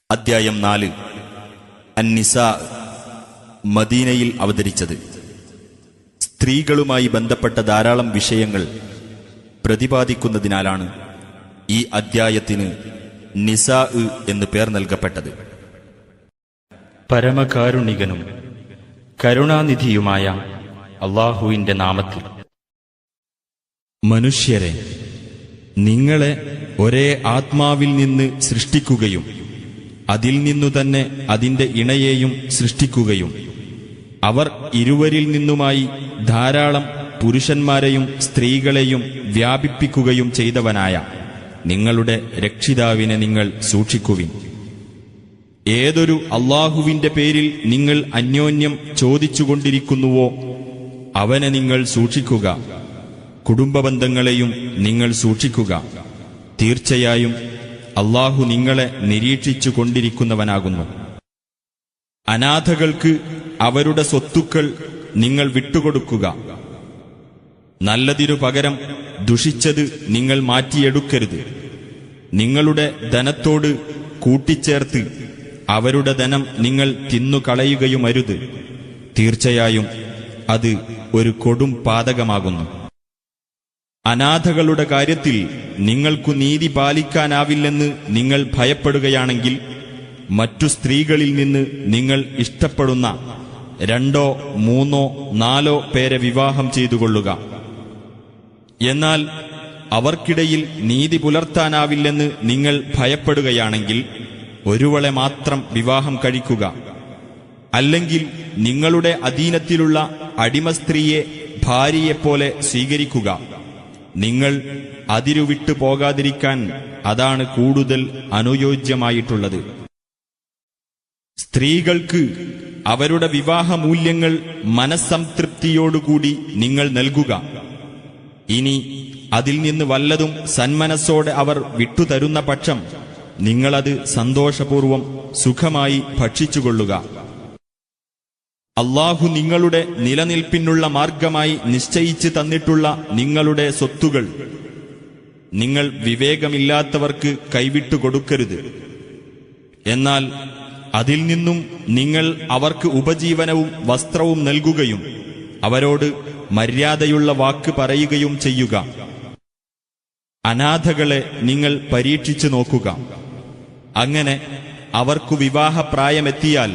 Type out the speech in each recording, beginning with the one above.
അദ്ധ്യായം 4 അന്നിസാ മദീനയിൽ അവതരിച്ചത്. സ്ത്രീകളുമായി ബന്ധപ്പെട്ട ധാരാളം വിഷയങ്ങൾ പ്രതിപാദിക്കുന്നതിനാലാണ് ഈ അദ്ധ്യായത്തിന് നിസാ എന്ന് പേർ നൽകപ്പെട്ടത്. പരമകാരുണികനും കരുണാനിധിയുമായ അല്ലാഹുവിന്റെ നാമത്തിൽ. മനുഷ്യരെ, നിങ്ങളെ ഒരേ ആത്മാവിൽ നിന്ന് സൃഷ്ടിക്കുകയും അതിൽ നിന്നുതന്നെ അതിന്റെ ഇണയെയും സൃഷ്ടിക്കുകയും അവർ ഇരുവരിൽ നിന്നുമായി ധാരാളം പുരുഷന്മാരെയും സ്ത്രീകളെയും വ്യാപിപ്പിക്കുകയും ചെയ്തവനായ നിങ്ങളുടെ രക്ഷിതാവിനെ നിങ്ങൾ സൂക്ഷിക്കുവിൻ. ഏതൊരു അല്ലാഹുവിന്റെ പേരിൽ നിങ്ങൾ അന്യോന്യം ചോദിച്ചുകൊണ്ടിരിക്കുന്നുവോ അവനെ നിങ്ങൾ സൂക്ഷിക്കുക. കുടുംബബന്ധങ്ങളെയും നിങ്ങൾ സൂക്ഷിക്കുക. തീർച്ചയായും അല്ലാഹു നിങ്ങളെ നിരീക്ഷിച്ചു കൊണ്ടിരിക്കുന്നവനാകുന്നു. അനാഥകൾക്ക് അവരുടെ സ്വത്തുക്കൾ നിങ്ങൾ വിട്ടുകൊടുക്കുക. നല്ലതിനു പകരം ദുഷിച്ചത് നിങ്ങൾ മാറ്റിയെടുക്കരുത്. നിങ്ങളുടെ ധനത്തോട് കൂട്ടിച്ചേർത്ത് അവരുടെ ധനം നിങ്ങൾ തിന്നുകളയുകയുമരുത്. തീർച്ചയായും അത് ഒരു കൊടും പാതകമാകുന്നു. അനാഥകളുടെ കാര്യത്തിൽ നിങ്ങൾക്കു നീതി പാലിക്കാനാവില്ലെന്ന് നിങ്ങൾ ഭയപ്പെടുകയാണെങ്കിൽ മറ്റു സ്ത്രീകളിൽ നിന്ന് നിങ്ങൾ ഇഷ്ടപ്പെടുന്ന 2, 3, 4 പേരെ വിവാഹം ചെയ്തുകൊള്ളുക. എന്നാൽ അവർക്കിടയിൽ നീതി പുലർത്താനാവില്ലെന്ന് നിങ്ങൾ ഭയപ്പെടുകയാണെങ്കിൽ ഒരുവളെ മാത്രം വിവാഹം കഴിക്കുക. അല്ലെങ്കിൽ നിങ്ങളുടെ അധീനത്തിലുള്ള അടിമസ്ത്രീയെ ഭാര്യയെപ്പോലെ സ്വീകരിക്കുക. നിങ്ങൾ അതിരുവിട്ടു പോകാതിരിക്കാൻ അതാണ് കൂടുതൽ അനുയോജ്യമായിട്ടുള്ളത്. സ്ത്രീകൾക്ക് അവരുടെ വിവാഹമൂല്യങ്ങൾ മനസ്സംതൃപ്തിയോടുകൂടി നിങ്ങൾ നൽകുക. ഇനി അതിൽ നിന്ന് വല്ലതും സന്മനസ്സോടെ അവർ വിട്ടുതരുന്ന പക്ഷം നിങ്ങളത് സന്തോഷപൂർവം സുഖമായി ഭക്ഷിച്ചുകൊള്ളുക. അല്ലാഹു നിങ്ങളുടെ നിലനിൽപ്പിനുള്ള മാർഗമായി നിശ്ചയിച്ചു തന്നിട്ടുള്ള നിങ്ങളുടെ സ്വത്തുകൾ നിങ്ങൾ വിവേകമില്ലാത്തവർക്ക് കൈവിട്ടുകൊടുക്കരുത്. എന്നാൽ അതിൽ നിന്നും നിങ്ങൾ അവർക്ക് ഉപജീവനവും വസ്ത്രവും നൽകുകയും അവരോട് മര്യാദയുള്ള വാക്ക് പറയുകയും ചെയ്യുക. അനാഥകളെ നിങ്ങൾ പരീക്ഷിച്ചു നോക്കുക. അങ്ങനെ അവർക്കു വിവാഹപ്രായമെത്തിയാൽ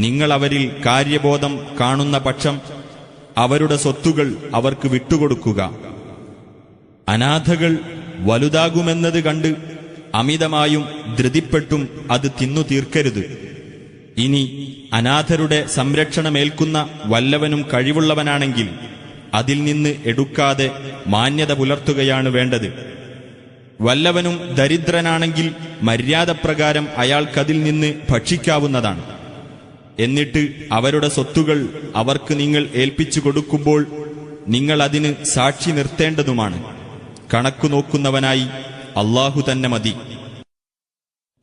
നിങ്ങൾ അവരിൽ കാര്യബോധം കാണുന്ന പക്ഷം അവരുടെ സ്വത്തുകൾ അവർക്ക് വിട്ടുകൊടുക്കുക. അനാഥകൾ വലുതാകുമെന്നത് കണ്ട് അമിതമായും ധൃതിപ്പെട്ടും അത് തിന്നു തീർക്കരുത്. ഇനി അനാഥരുടെ സംരക്ഷണമേൽക്കുന്ന വല്ലവനും കഴിവുള്ളവനാണെങ്കിൽ അതിൽ നിന്ന് എടുക്കാതെ മാന്യത പുലർത്തുകയാണ് വേണ്ടത്. വല്ലവനും ദരിദ്രനാണെങ്കിൽ മര്യാദപ്രകാരം അയാൾക്കതിൽ നിന്ന് ഭക്ഷിക്കാവുന്നതാണ്. എന്നിട്ട് അവരുടെ സ്വത്തുകൾ അവർക്ക് നിങ്ങൾ ഏൽപ്പിച്ചു കൊടുക്കുമ്പോൾ നിങ്ങൾ അതിന് സാക്ഷി നിർത്തേണ്ടതുമാണ്. കണക്കു നോക്കുന്നവനായി അല്ലാഹു തന്നെ മതി.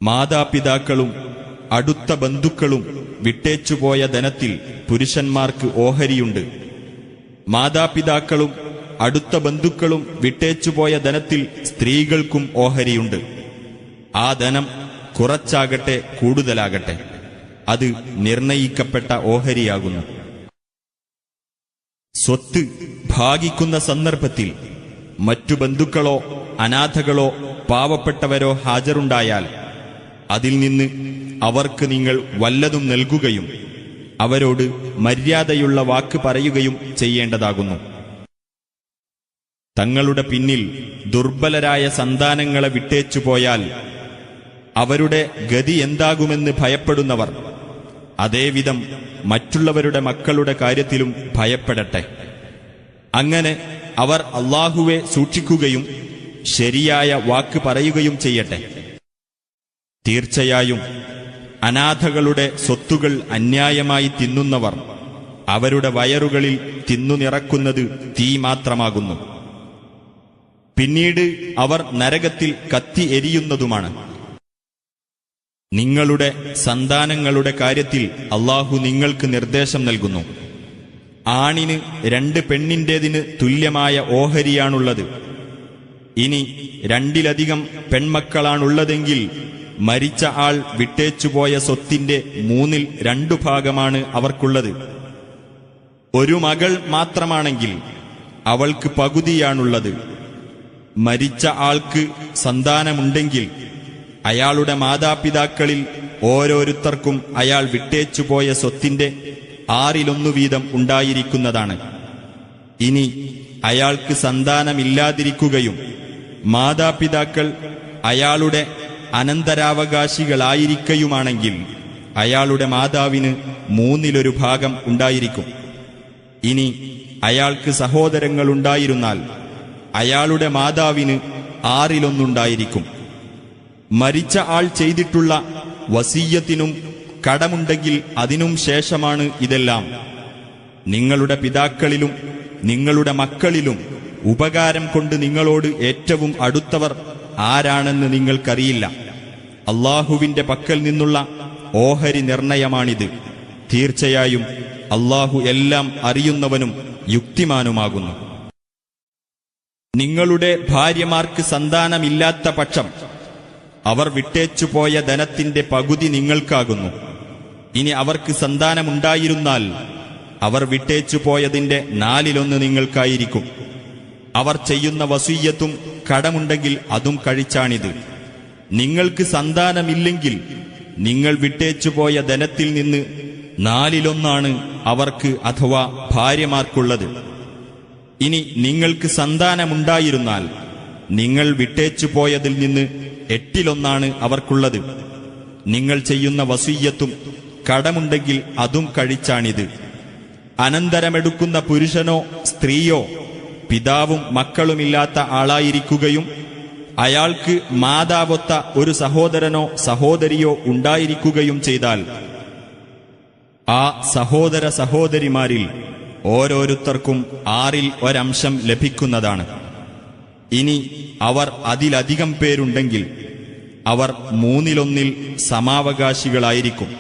മാതാപിതാക്കളും അടുത്ത ബന്ധുക്കളും വിട്ടേച്ചുപോയ ധനത്തിൽ പുരുഷന്മാർക്ക് ഓഹരിയുണ്ട്. മാതാപിതാക്കളും അടുത്ത ബന്ധുക്കളും വിട്ടേച്ചുപോയ ധനത്തിൽ സ്ത്രീകൾക്കും ഓഹരിയുണ്ട്. ആ ധനം കുറച്ചാകട്ടെ കൂടുതലാകട്ടെ അത് നിർണയിക്കപ്പെട്ട ഓഹരിയാകുന്നു. സ്വത്ത് ഭാഗിക്കുന്ന സന്ദർഭത്തിൽ മറ്റു ബന്ധുക്കളോ അനാഥകളോ പാവപ്പെട്ടവരോ ഹാജരുണ്ടായാൽ അതിൽ നിന്ന് അവർക്ക് നിങ്ങൾ വല്ലതും നൽകുകയും അവരോട് മര്യാദയുള്ള വാക്ക് പറയുകയും ചെയ്യേണ്ടതാകുന്നു. തങ്ങളുടെ പിന്നിൽ ദുർബലരായ സന്താനങ്ങളെ വിട്ടേച്ചുപോയാൽ അവരുടെ ഗതി എന്താകുമെന്ന് ഭയപ്പെടുന്നവർ അതേവിധം മറ്റുള്ളവരുടെ മക്കളുടെ കാര്യത്തിലും ഭയപ്പെടട്ടെ. അങ്ങനെ അവർ അല്ലാഹുവെ സൂക്ഷിക്കുകയും ശരിയായ വാക്ക് പറയുകയും ചെയ്യട്ടെ. തീർച്ചയായും അനാഥകളുടെ സ്വത്തുകൾ അന്യായമായി തിന്നുന്നവർ അവരുടെ വയറുകളിൽ തിന്നുനിറക്കുന്നത് തീ മാത്രമാകുന്നു. പിന്നീട് അവർ നരകത്തിൽ കത്തി എരിയുന്നതുമാണ്. നിങ്ങളുടെ സന്താനങ്ങളുടെ കാര്യത്തിൽ അല്ലാഹു നിങ്ങൾക്ക് നിർദ്ദേശം നൽകുന്നു. ആണിന് 2 പെണ്ണിന്റേതിന് തുല്യമായ ഓഹരിയാണുള്ളത്. ഇനി 2-ലധികം പെൺമക്കളാണുള്ളതെങ്കിൽ മരിച്ച ആൾ വിട്ടേച്ചുപോയ സ്വത്തിന്റെ 2/3 ഭാഗമാണ് അവർക്കുള്ളത്. ഒരു മകൾ മാത്രമാണെങ്കിൽ അവൾക്ക് പകുതിയാണുള്ളത്. മരിച്ച ആൾക്ക് സന്താനമുണ്ടെങ്കിൽ അയാളുടെ മാതാപിതാക്കളിൽ ഓരോരുത്തർക്കും അയാൾ വിട്ടേച്ചുപോയ സ്വത്തിന്റെ 1/6 വീതം ഉണ്ടായിരിക്കുന്നതാണ്. ഇനി അയാൾക്ക് സന്താനമില്ലാതിരിക്കുകയും മാതാപിതാക്കൾ അയാളുടെ അനന്തരാവകാശികളായിരിക്കയുമാണെങ്കിൽ അയാളുടെ മാതാവിന് 1/3 ഭാഗം ഉണ്ടായിരിക്കും. ഇനി അയാൾക്ക് സഹോദരങ്ങളുണ്ടായിരുന്നാൽ അയാളുടെ മാതാവിന് 1/6 ഉണ്ടായിരിക്കും. മരിച്ച ആൾ ചെയ്തിട്ടുള്ള വസീയത്തിനും കടമുണ്ടെങ്കിൽ അതിനും ശേഷമാണ് ഇതെല്ലാം. നിങ്ങളുടെ പിതാക്കളിലും നിങ്ങളുടെ മക്കളിലും ഉപകാരം കൊണ്ട് നിങ്ങളോട് ഏറ്റവും അടുത്തവർ ആരാണെന്ന് നിങ്ങൾക്കറിയില്ല. അല്ലാഹുവിന്റെ പക്കൽ നിന്നുള്ള ഓഹരി നിർണയമാണിത്. തീർച്ചയായും അല്ലാഹു എല്ലാം അറിയുന്നവനും യുക്തിമാനുമാകുന്നു. നിങ്ങളുടെ ഭാര്യമാർക്ക് സന്താനമില്ലാത്ത പക്ഷം അവർ വിട്ടേച്ചുപോയ ധനത്തിന്റെ പകുതി നിങ്ങൾക്കാകുന്നു. ഇനി അവർക്ക് സന്താനമുണ്ടായിരുന്നാൽ അവർ വിട്ടേച്ചുപോയതിന്റെ 4/1 നിങ്ങൾക്കായിരിക്കും. അവർ ചെയ്യുന്ന വസീയത്തും കടമുണ്ടെങ്കിൽ അതും കഴിച്ചാണിത്. നിങ്ങൾക്ക് സന്താനമില്ലെങ്കിൽ നിങ്ങൾ വിട്ടേച്ചുപോയ ധനത്തിൽ നിന്ന് 4/1 അവർക്ക് അഥവാ ഭാര്യമാർക്കുള്ളത്. ഇനി നിങ്ങൾക്ക് സന്താനമുണ്ടായിരുന്നാൽ നിങ്ങൾ വിട്ടേച്ചുപോയതിൽ നിന്ന് 8/1 അവർക്കുള്ളത്. നിങ്ങൾ ചെയ്യുന്ന വസീയത്തും കടമുണ്ടെങ്കിൽ അതും കഴിച്ചാണിത്. അനന്തരമെടുക്കുന്ന പുരുഷനോ സ്ത്രീയോ പിതാവും മക്കളുമില്ലാത്ത ആളായിരിക്കുകയും അയാൾക്ക് മാതാവൊത്ത ഒരു സഹോദരനോ സഹോദരിയോ ഉണ്ടായിരിക്കുകയും ചെയ്താൽ ആ സഹോദര സഹോദരിമാരിൽ ഓരോരുത്തർക്കും 1/6 ലഭിക്കുന്നതാണ്. ഇനി അവർ അതിലധികം പേരുണ്ടെങ്കിൽ അവർ 1/3 സമാവകാശികളായിരിക്കും.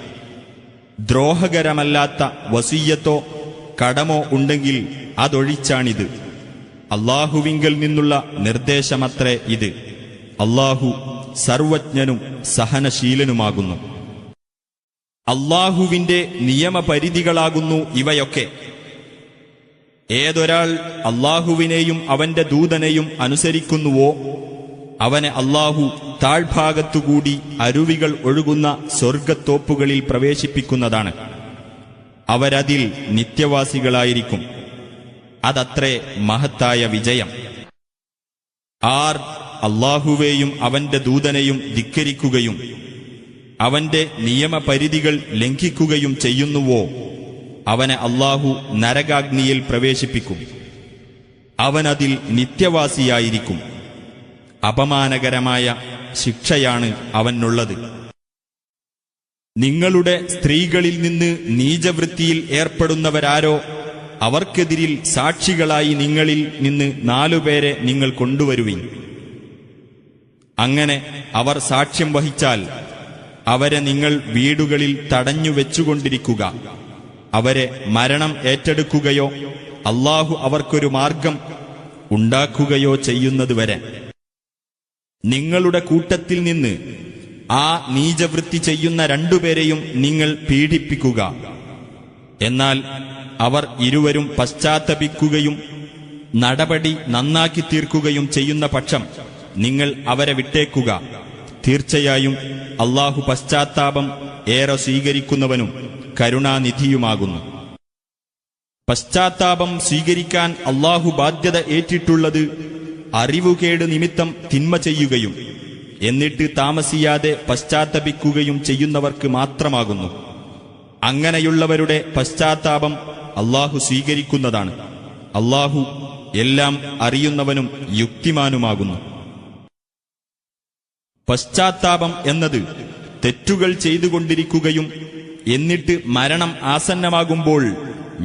ദ്രോഹകരമല്ലാത്ത വസീയത്തോ കടമോ ഉണ്ടെങ്കിൽ അതൊഴിച്ചാണിത്. അല്ലാഹുവിങ്കൽ നിന്നുള്ള നിർദ്ദേശമത്രേ ഇത്. അല്ലാഹു സർവജ്ഞനും സഹനശീലനുമാകുന്നു. അല്ലാഹുവിന്റെ നിയമപരിധികളാകുന്നു ഇവയൊക്കെ. ഏതൊരാൾ അല്ലാഹുവിനെയും അവന്റെ ദൂതനെയും അനുസരിക്കുന്നുവോ അവനെ അല്ലാഹു താഴ്ഭാഗത്തുകൂടി അരുവികൾ ഒഴുകുന്ന സ്വർഗത്തോപ്പുകളിൽ പ്രവേശിപ്പിക്കുന്നതാണ്. അവരതിൽ നിത്യവാസികളായിരിക്കും. അതത്രേ മഹത്തായ വിജയം. ആർ അല്ലാഹുവേയും അവന്റെ ദൂതനെയും ധിക്കരിക്കുകയും അവന്റെ നിയമപരിധികൾ ലംഘിക്കുകയും ചെയ്യുന്നുവോ അവനെ അല്ലാഹു നരകാഗ്നിയിൽ പ്രവേശിപ്പിക്കും. അവനതിൽ നിത്യവാസിയായിരിക്കും. അപമാനകരമായ ശിക്ഷയാണ് അവനുള്ളത്. നിങ്ങളുടെ സ്ത്രീകളിൽ നിന്ന് നീചവൃത്തിയിൽ ഏർപ്പെടുന്നവരാരോ അവർക്കെതിരിൽ സാക്ഷികളായി നിങ്ങളിൽ നിന്ന് 4 പേരെ നിങ്ങൾ കൊണ്ടുവരുവിൻ. അങ്ങനെ അവർ സാക്ഷ്യം വഹിച്ചാൽ അവരെ നിങ്ങൾ വീടുകളിൽ തടഞ്ഞു വെച്ചുകൊണ്ടിരിക്കുക. അവരെ മരണം ഏറ്റെടുക്കുകയോ അല്ലാഹു അവർക്കൊരു മാർഗം ഉണ്ടാക്കുകയോ ചെയ്യുന്നതുവരെ. നിങ്ങളുടെ കൂട്ടത്തിൽ നിന്ന് ആ നീചവൃത്തി ചെയ്യുന്ന 2 പേരെയും നിങ്ങൾ പീഡിപ്പിക്കുക. എന്നാൽ അവർ ഇരുവരും പശ്ചാത്തപിക്കുകയും നടപടി നന്നാക്കി തീർക്കുകയും ചെയ്യുന്ന പക്ഷം നിങ്ങൾ അവരെ വിട്ടേക്കുക. തീർച്ചയായും അല്ലാഹു പശ്ചാത്താപം ഏറെ സ്വീകരിക്കുന്നവനും കരുണാനിധിയുമാകുന്നു. പശ്ചാത്താപം സ്വീകരിക്കാൻ അല്ലാഹു ബാധ്യത ഏറ്റിട്ടുള്ളത് അറിവുകേട് നിമിത്തം തിന്മ ചെയ്യുകയും എന്നിട്ട് താമസിയാതെ പശ്ചാത്തപിക്കുകയും ചെയ്യുന്നവർക്ക് മാത്രമാകുന്നു. അങ്ങനെയുള്ളവരുടെ പശ്ചാത്താപം അല്ലാഹു സ്വീകരിക്കുന്നതാണ്. അല്ലാഹു എല്ലാം അറിയുന്നവനും യുക്തിമാനുമാകുന്നു. പശ്ചാത്താപം എന്നത് തെറ്റുകൾ ചെയ്തുകൊണ്ടിരിക്കുകയും എന്നിട്ട് മരണം ആസന്നമാകുമ്പോൾ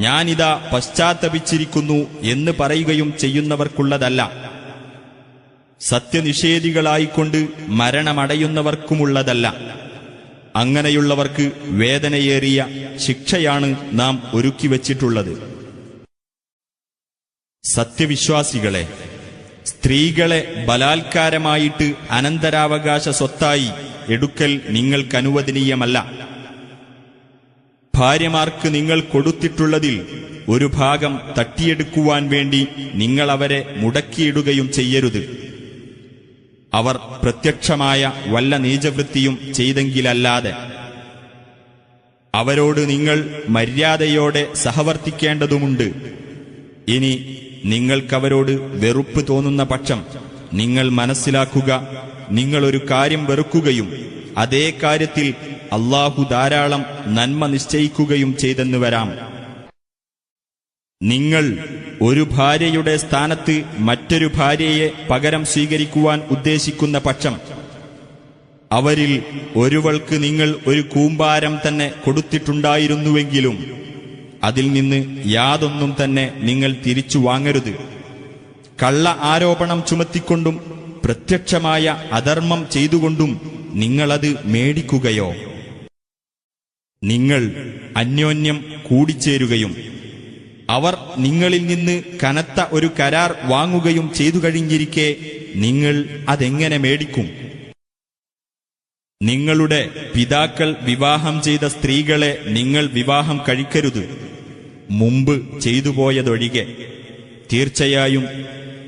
ഞാനിതാ പശ്ചാത്തപിച്ചിരിക്കുന്നു എന്ന് പറയുകയും ചെയ്യുന്നവർക്കുള്ളതല്ല. സത്യനിഷേധികളായിക്കൊണ്ട് മരണമടയുന്നവർക്കുമുള്ളതല്ല. അങ്ങനെയുള്ളവർക്ക് വേദനയേറിയ ശിക്ഷയാണ് നാം ഒരുക്കിവച്ചിട്ടുള്ളത്. സത്യവിശ്വാസികളെ, സ്ത്രീകളെ ബലാത്കാരമായിട്ട് അനന്തരാവകാശ സ്വത്തായി എടുക്കൽ നിങ്ങൾക്കനുവദനീയമല്ല. ഭാര്യമാർക്ക് നിങ്ങൾ കൊടുത്തിട്ടുള്ളതിൽ ഒരു ഭാഗം തട്ടിയെടുക്കുവാൻ വേണ്ടി നിങ്ങൾ അവരെ മുടക്കിയിടുകയും ചെയ്യരുത്. അവർ പ്രത്യക്ഷമായ വല്ല നീചവൃത്തിയും ചെയ്തെങ്കിലല്ലാതെ. അവരോട് നിങ്ങൾ മര്യാദയോടെ സഹവർത്തിക്കേണ്ടതുമുണ്ട്. ഇനി നിങ്ങൾക്കവരോട് വെറുപ്പ് തോന്നുന്ന പക്ഷം നിങ്ങൾ മനസ്സിലാക്കുക, നിങ്ങളൊരു കാര്യം വെറുക്കുകയും അതേ കാര്യത്തിൽ അല്ലാഹു ധാരാളം നന്മ നിശ്ചയിക്കുകയും ചെയ്തെന്ന് വരാം. നിങ്ങൾ ഒരു ഭാര്യയുടെ സ്ഥാനത്ത് മറ്റൊരു ഭാര്യയെ പകരം സ്വീകരിക്കുവാൻ ഉദ്ദേശിക്കുന്ന പക്ഷം അവരിൽ ഒരുവൾക്ക് നിങ്ങൾ ഒരു കൂമ്പാരം തന്നെ കൊടുത്തിട്ടുണ്ടായിരുന്നുവെങ്കിലും അതിൽ നിന്ന് യാതൊന്നും തന്നെ നിങ്ങൾ തിരിച്ചു വാങ്ങരുത്. കള്ള ആരോപണം ചുമത്തിക്കൊണ്ടും പ്രത്യക്ഷമായ അധർമ്മം ചെയ്തുകൊണ്ടും നിങ്ങളത് മേടിക്കുകയോ? നിങ്ങൾ അന്യോന്യം കൂടിച്ചേരുകയും അവർ നിങ്ങളിൽ നിന്ന് കനത്ത ഒരു കരാർ വാങ്ങുകയും ചെയ്തു കഴിഞ്ഞിരിക്കെ നിങ്ങൾ അതെങ്ങനെ മേടിക്കും? നിങ്ങളുടെ പിതാക്കൾ വിവാഹം ചെയ്ത സ്ത്രീകളെ നിങ്ങൾ വിവാഹം കഴിക്കരുത്, മുമ്പ് ചെയ്തുപോയതൊഴികെ. തീർച്ചയായും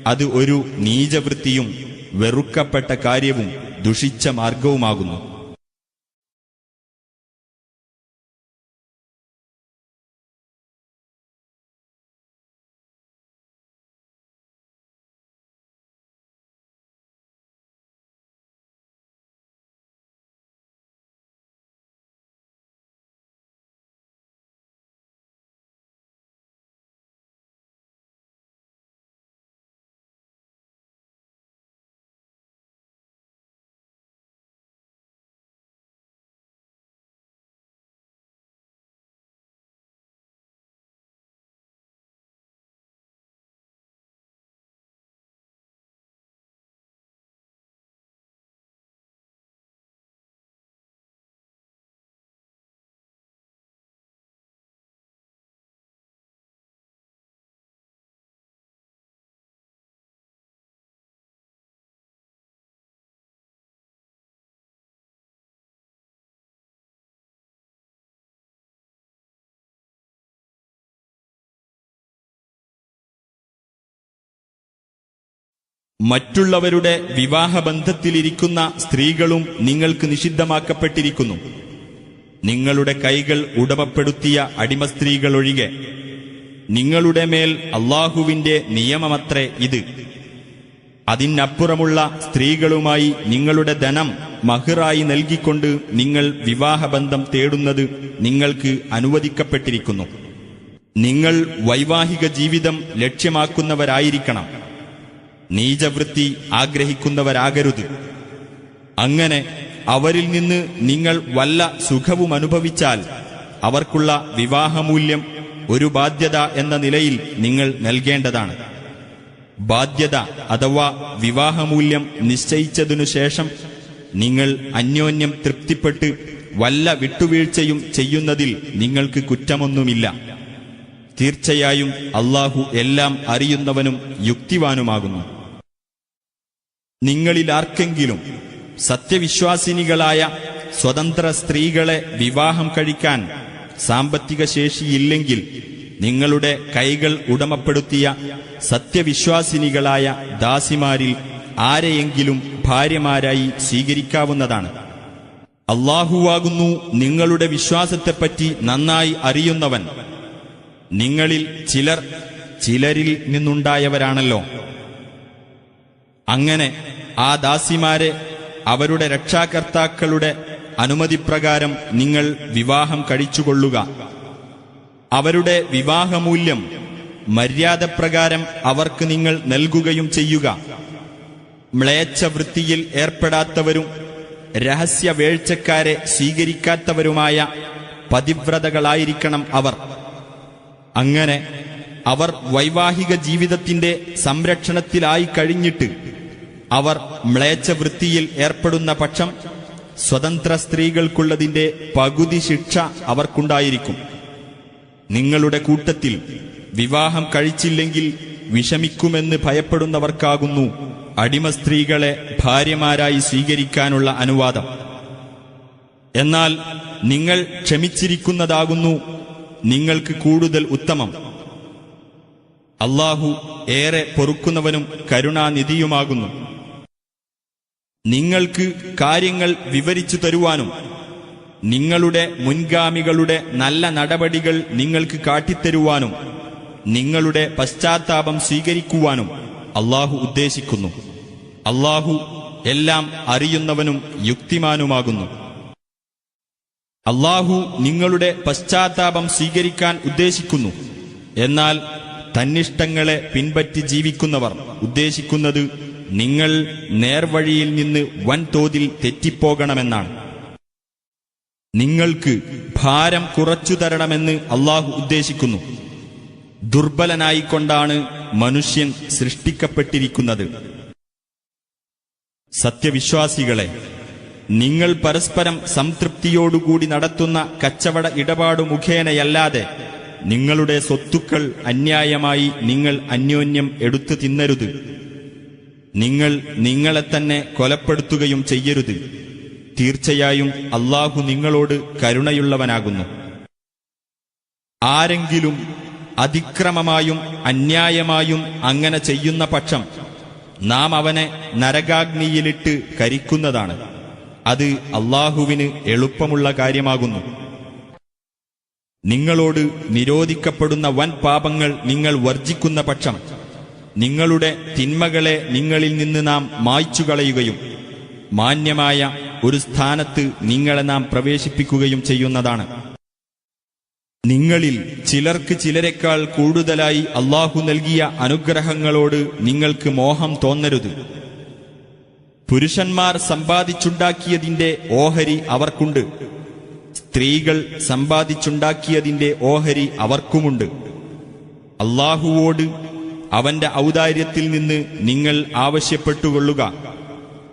അത് ഒരു നീചവൃത്തിയും വെറുക്കപ്പെട്ട കാര്യവും ദുഷിച്ച മാർഗവുമാകുന്നു. മറ്റുള്ളവരുടെ വിവാഹബന്ധത്തിലിരിക്കുന്ന സ്ത്രീകളും നിങ്ങൾക്ക് നിഷിദ്ധമാക്കപ്പെട്ടിരിക്കുന്നു. നിങ്ങളുടെ കൈകൾ ഉടമപ്പെടുത്തിയ അടിമസ്ത്രീകളൊഴികെ. നിങ്ങളുടെ മേൽ അല്ലാഹുവിന്റെ നിയമമത്രേ ഇത്. അതിനപ്പുറമുള്ള സ്ത്രീകളുമായി നിങ്ങളുടെ ധനം മഹ്റായി നൽകിക്കൊണ്ട് നിങ്ങൾ വിവാഹബന്ധം തേടുന്നത് നിങ്ങൾക്ക് അനുവദിക്കപ്പെട്ടിരിക്കുന്നു. നിങ്ങൾ വൈവാഹിക ജീവിതം ലക്ഷ്യമാക്കുന്നവരായിരിക്കണം, നീചവൃത്തി ആഗ്രഹിക്കുന്നവരാകരുത്. അങ്ങനെ അവരിൽ നിന്ന് നിങ്ങൾ വല്ല സുഖവും അനുഭവിച്ചാൽ അവർക്കുള്ള വിവാഹമൂല്യം ഒരു ബാധ്യത എന്ന നിലയിൽ നിങ്ങൾ നൽകേണ്ടതാണ്. ബാധ്യത അഥവാ വിവാഹമൂല്യം നിശ്ചയിച്ചതിനു ശേഷം നിങ്ങൾ അന്യോന്യം തൃപ്തിപ്പെട്ട് വല്ല വിട്ടുവീഴ്ചയും ചെയ്യുന്നതിൽ നിങ്ങൾക്ക് കുറ്റമൊന്നുമില്ല. തീർച്ചയായും അല്ലാഹു എല്ലാം അറിയുന്നവനും യുക്തിവാനുമാകുന്നു. നിങ്ങളിലാർക്കെങ്കിലും സത്യവിശ്വാസിനികളായ സ്വതന്ത്ര സ്ത്രീകളെ വിവാഹം കഴിക്കാൻ സാമ്പത്തിക ശേഷിയില്ലെങ്കിൽ നിങ്ങളുടെ കൈകൾ ഉടമപ്പെടുത്തിയ സത്യവിശ്വാസിനികളായ ദാസിമാരിൽ ആരെയെങ്കിലും ഭാര്യമാരായി സ്വീകരിക്കാവുന്നതാണ്. അല്ലാഹുവാകുന്നു നിങ്ങളുടെ വിശ്വാസത്തെപ്പറ്റി നന്നായി അറിയുന്നവൻ. നിങ്ങളിൽ ചിലർ ചിലരിൽ നിന്നുണ്ടായവരാണല്ലോ. അങ്ങനെ ആ ദാസിമാരെ അവരുടെ രക്ഷാകർത്താക്കളുടെ അനുമതിപ്രകാരം നിങ്ങൾ വിവാഹം കഴിച്ചുകൊള്ളുക. അവരുടെ വിവാഹമൂല്യം മര്യാദപ്രകാരം അവർക്ക് നിങ്ങൾ നൽകുകയും ചെയ്യുക. മ്ലേച്ഛവൃത്തിയിൽ ഏർപ്പെടാത്തവരും രഹസ്യവേഴ്ചക്കാരെ സ്വീകരിക്കാത്തവരുമായ പതിവ്രതകളായിരിക്കണം അവർ. അങ്ങനെ അവർ വൈവാഹിക ജീവിതത്തിന്റെ സംരക്ഷണത്തിലായി കഴിഞ്ഞിട്ട് അവർ മ്ലേച്ഛവൃത്തിയിൽ ഏർപ്പെടുന്ന പക്ഷം സ്വതന്ത്ര സ്ത്രീകൾക്കുള്ളതിന്റെ പകുതി ശിക്ഷ അവർക്കുണ്ടായിരിക്കും. നിങ്ങളുടെ കൂട്ടത്തിൽ വിവാഹം കഴിച്ചില്ലെങ്കിൽ വിഷമിക്കുമെന്ന് ഭയപ്പെടുന്നവർക്കാകുന്നു അടിമസ്ത്രീകളെ ഭാര്യമാരായി സ്വീകരിക്കാനുള്ള അനുവാദം. എന്നാൽ നിങ്ങൾ ക്ഷമിച്ചിരിക്കുന്നതാകുന്നു നിങ്ങൾക്ക് കൂടുതൽ ഉത്തമം. അല്ലാഹു ഏറെ പൊറുക്കുന്നവനും കരുണാനിധിയുമാകുന്നു. നിങ്ങൾക്ക് കാര്യങ്ങൾ വിവരിച്ചു തരുവാനും നിങ്ങളുടെ മുൻഗാമികളുടെ നല്ല നടപടികൾ നിങ്ങൾക്ക് കാട്ടിത്തരുവാനും നിങ്ങളുടെ പശ്ചാത്താപം സ്വീകരിക്കുവാനും അല്ലാഹു ഉദ്ദേശിക്കുന്നു. അല്ലാഹു എല്ലാം അറിയുന്നവനും യുക്തിമാനുമാകുന്നു. അല്ലാഹു നിങ്ങളുടെ പശ്ചാത്താപം സ്വീകരിക്കാൻ ഉദ്ദേശിക്കുന്നു. എന്നാൽ തന്നിഷ്ടങ്ങളെ പിൻപറ്റി ജീവിക്കുന്നവർ ഉദ്ദേശിക്കുന്നത് നിങ്ങൾ നേർവഴിയിൽ നിന്ന് വൻതോതിൽ തെറ്റിപ്പോകണമെന്നാണ്. നിങ്ങൾക്ക് ഭാരം കുറച്ചു തരണമെന്ന് അല്ലാഹു ഉദ്ദേശിക്കുന്നു. ദുർബലനായിക്കൊണ്ടാണ് മനുഷ്യൻ സൃഷ്ടിക്കപ്പെട്ടിരിക്കുന്നത്. സത്യവിശ്വാസികളെ, നിങ്ങൾ പരസ്പരം സംതൃപ്തിയോടുകൂടി നടത്തുന്ന കച്ചവട ഇടപാടു മുഖേനയല്ലാതെ നിങ്ങളുടെ സ്വത്തുക്കൾ അന്യായമായി നിങ്ങൾ അന്യോന്യം എടുത്തു തിന്നരുത്. നിങ്ങൾ നിങ്ങളെ തന്നെ കൊലപ്പെടുത്തുകയും ചെയ്യരുത്. തീർച്ചയായും അല്ലാഹു നിങ്ങളോട് കരുണയുള്ളവനാകുന്നു. ആരെങ്കിലും അതിക്രമമായും അന്യായമായും അങ്ങനെ ചെയ്യുന്ന പക്ഷം നാം അവനെ നരകാഗ്നിയിലിട്ട് കരിക്കുന്നതാണ്. അത് അല്ലാഹുവിന് എളുപ്പമുള്ള കാര്യമാകുന്നു. നിങ്ങളോട് നിരോധിക്കപ്പെടുന്ന വൻ പാപങ്ങൾ നിങ്ങൾ വർജിക്കുന്ന പക്ഷം നിങ്ങളുടെ തിന്മകളെ നിങ്ങളിൽ നിന്ന് നാം മായ്ച്ചുകളയുകയും മാന്യമായ ഒരു സ്ഥാനത്ത് നിങ്ങളെ നാം പ്രവേശിപ്പിക്കുകയും ചെയ്യുന്നതാണ്. നിങ്ങളിൽ ചിലർക്ക് ചിലരെക്കാൾ കൂടുതലായി അല്ലാഹു നൽകിയ അനുഗ്രഹങ്ങളോട് നിങ്ങൾക്ക് മോഹം തോന്നരുത്. പുരുഷന്മാർ സമ്പാദിച്ചുണ്ടാക്കിയതിന്റെ ഓഹരി അവർക്കുണ്ട്. സ്ത്രീകൾ സമ്പാദിച്ചുണ്ടാക്കിയതിന്റെ ഓഹരി അവർക്കുമുണ്ട്. അല്ലാഹുവോട് അവന്റെ ഔദാര്യത്തിൽ നിന്ന് നിങ്ങൾ ആവശ്യപ്പെട്ടുകൊള്ളുക.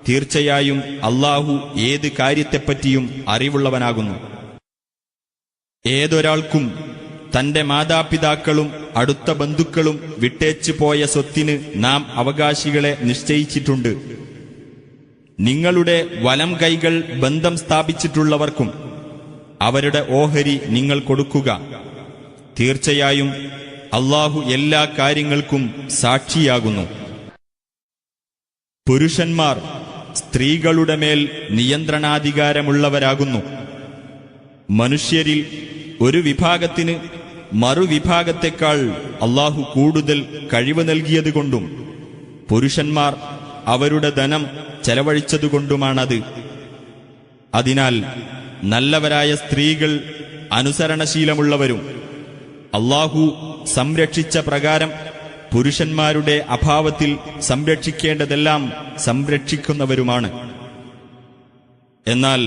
തീർച്ചയായും അല്ലാഹു ഏത് കാര്യത്തെപ്പറ്റിയും അറിവുള്ളവനാകുന്നു. ഏതൊരാൾക്കും തന്റെ മാതാപിതാക്കളും അടുത്ത ബന്ധുക്കളും വിട്ടേച്ചു പോയ സ്വത്തിന് നാം അവകാശികളെ നിശ്ചയിച്ചിട്ടുണ്ട്. നിങ്ങളുടെ വലം കൈകൾ ബന്ധം സ്ഥാപിച്ചിട്ടുള്ളവർക്കും അവരുടെ ഓഹരി നിങ്ങൾ കൊടുക്കുക. തീർച്ചയായും അല്ലാഹു എല്ലാ കാര്യങ്ങൾക്കും സാക്ഷിയാകുന്നു. പുരുഷന്മാർ സ്ത്രീകളുടെ മേൽ നിയന്ത്രണാധികാരമുള്ളവരാകുന്നു. മനുഷ്യരിൽ ഒരു വിഭാഗത്തിന് മറുവിഭാഗത്തെക്കാൾ അല്ലാഹു കൂടുതൽ കഴിവ് നൽകിയതുകൊണ്ടും പുരുഷന്മാർ അവരുടെ ധനം ചെലവഴിച്ചതുകൊണ്ടുമാണത്. അതിനാൽ നല്ലവരായ സ്ത്രീകൾ അനുസരണശീലമുള്ളവരും അല്ലാഹു സംരക്ഷിച്ച പ്രകാരം പുരുഷന്മാരുടെ അഭാവത്തിൽ സംരക്ഷിക്കേണ്ടതെല്ലാം സംരക്ഷിക്കുന്നവരുമാണ്. എന്നാൽ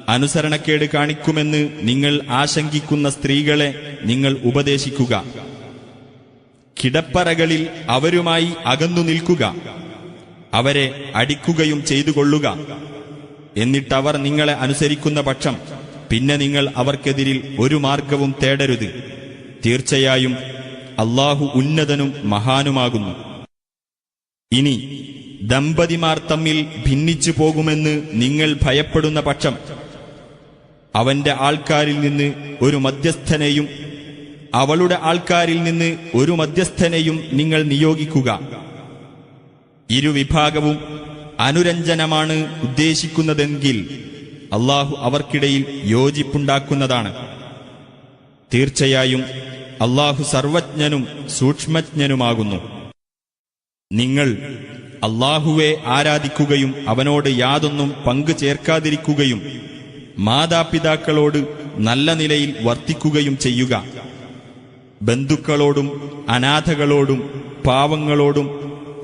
അനുസരണക്കേട് കാണിക്കുമെന്ന് നിങ്ങൾ ആശങ്കിക്കുന്ന സ്ത്രീകളെ നിങ്ങൾ ഉപദേശിക്കുക. കിടപ്പറകളിൽ അവരുമായി അകന്നു നിൽക്കുക. അവരെ അടിക്കുകയും ചെയ്തുകൊള്ളുക. എന്നിട്ടവർ നിങ്ങളെ അനുസരിക്കുന്ന പക്ഷം പിന്നെ നിങ്ങൾ അവർക്കെതിരിൽ ഒരു മാർഗവും തേടരുത്. തീർച്ചയായും അല്ലാഹു ഉന്നതനും മഹാനുമാകുന്നു. ഇനി ദമ്പതിമാർ തമ്മിൽ ഭിന്നിച്ചു പോകുമെന്ന് നിങ്ങൾ ഭയപ്പെടുന്ന പക്ഷം അവന്റെ ആൾക്കാരിൽ നിന്ന് ഒരു മധ്യസ്ഥനെയും അവളുടെ ആൾക്കാരിൽ നിന്ന് ഒരു മധ്യസ്ഥനെയും നിങ്ങൾ നിയോഗിക്കുക. ഇരുവിഭാഗവും അനുരഞ്ജനമാണ് ഉദ്ദേശിക്കുന്നതെങ്കിൽ അല്ലാഹു അവർക്കിടയിൽ യോജിപ്പുണ്ടാക്കുന്നതാണ്. തീർച്ചയായും അല്ലാഹു സർവജ്ഞനും സൂക്ഷ്മജ്ഞനുമാകുന്നു. നിങ്ങൾ അല്ലാഹുവെ ആരാധിക്കുകയും അവനോട് യാതൊന്നും പങ്കു ചേർക്കാതിരിക്കുകയും മാതാപിതാക്കളോട് നല്ല നിലയിൽ വർത്തിക്കുകയും ചെയ്യുക. ബന്ധുക്കളോടും അനാഥകളോടും പാവങ്ങളോടും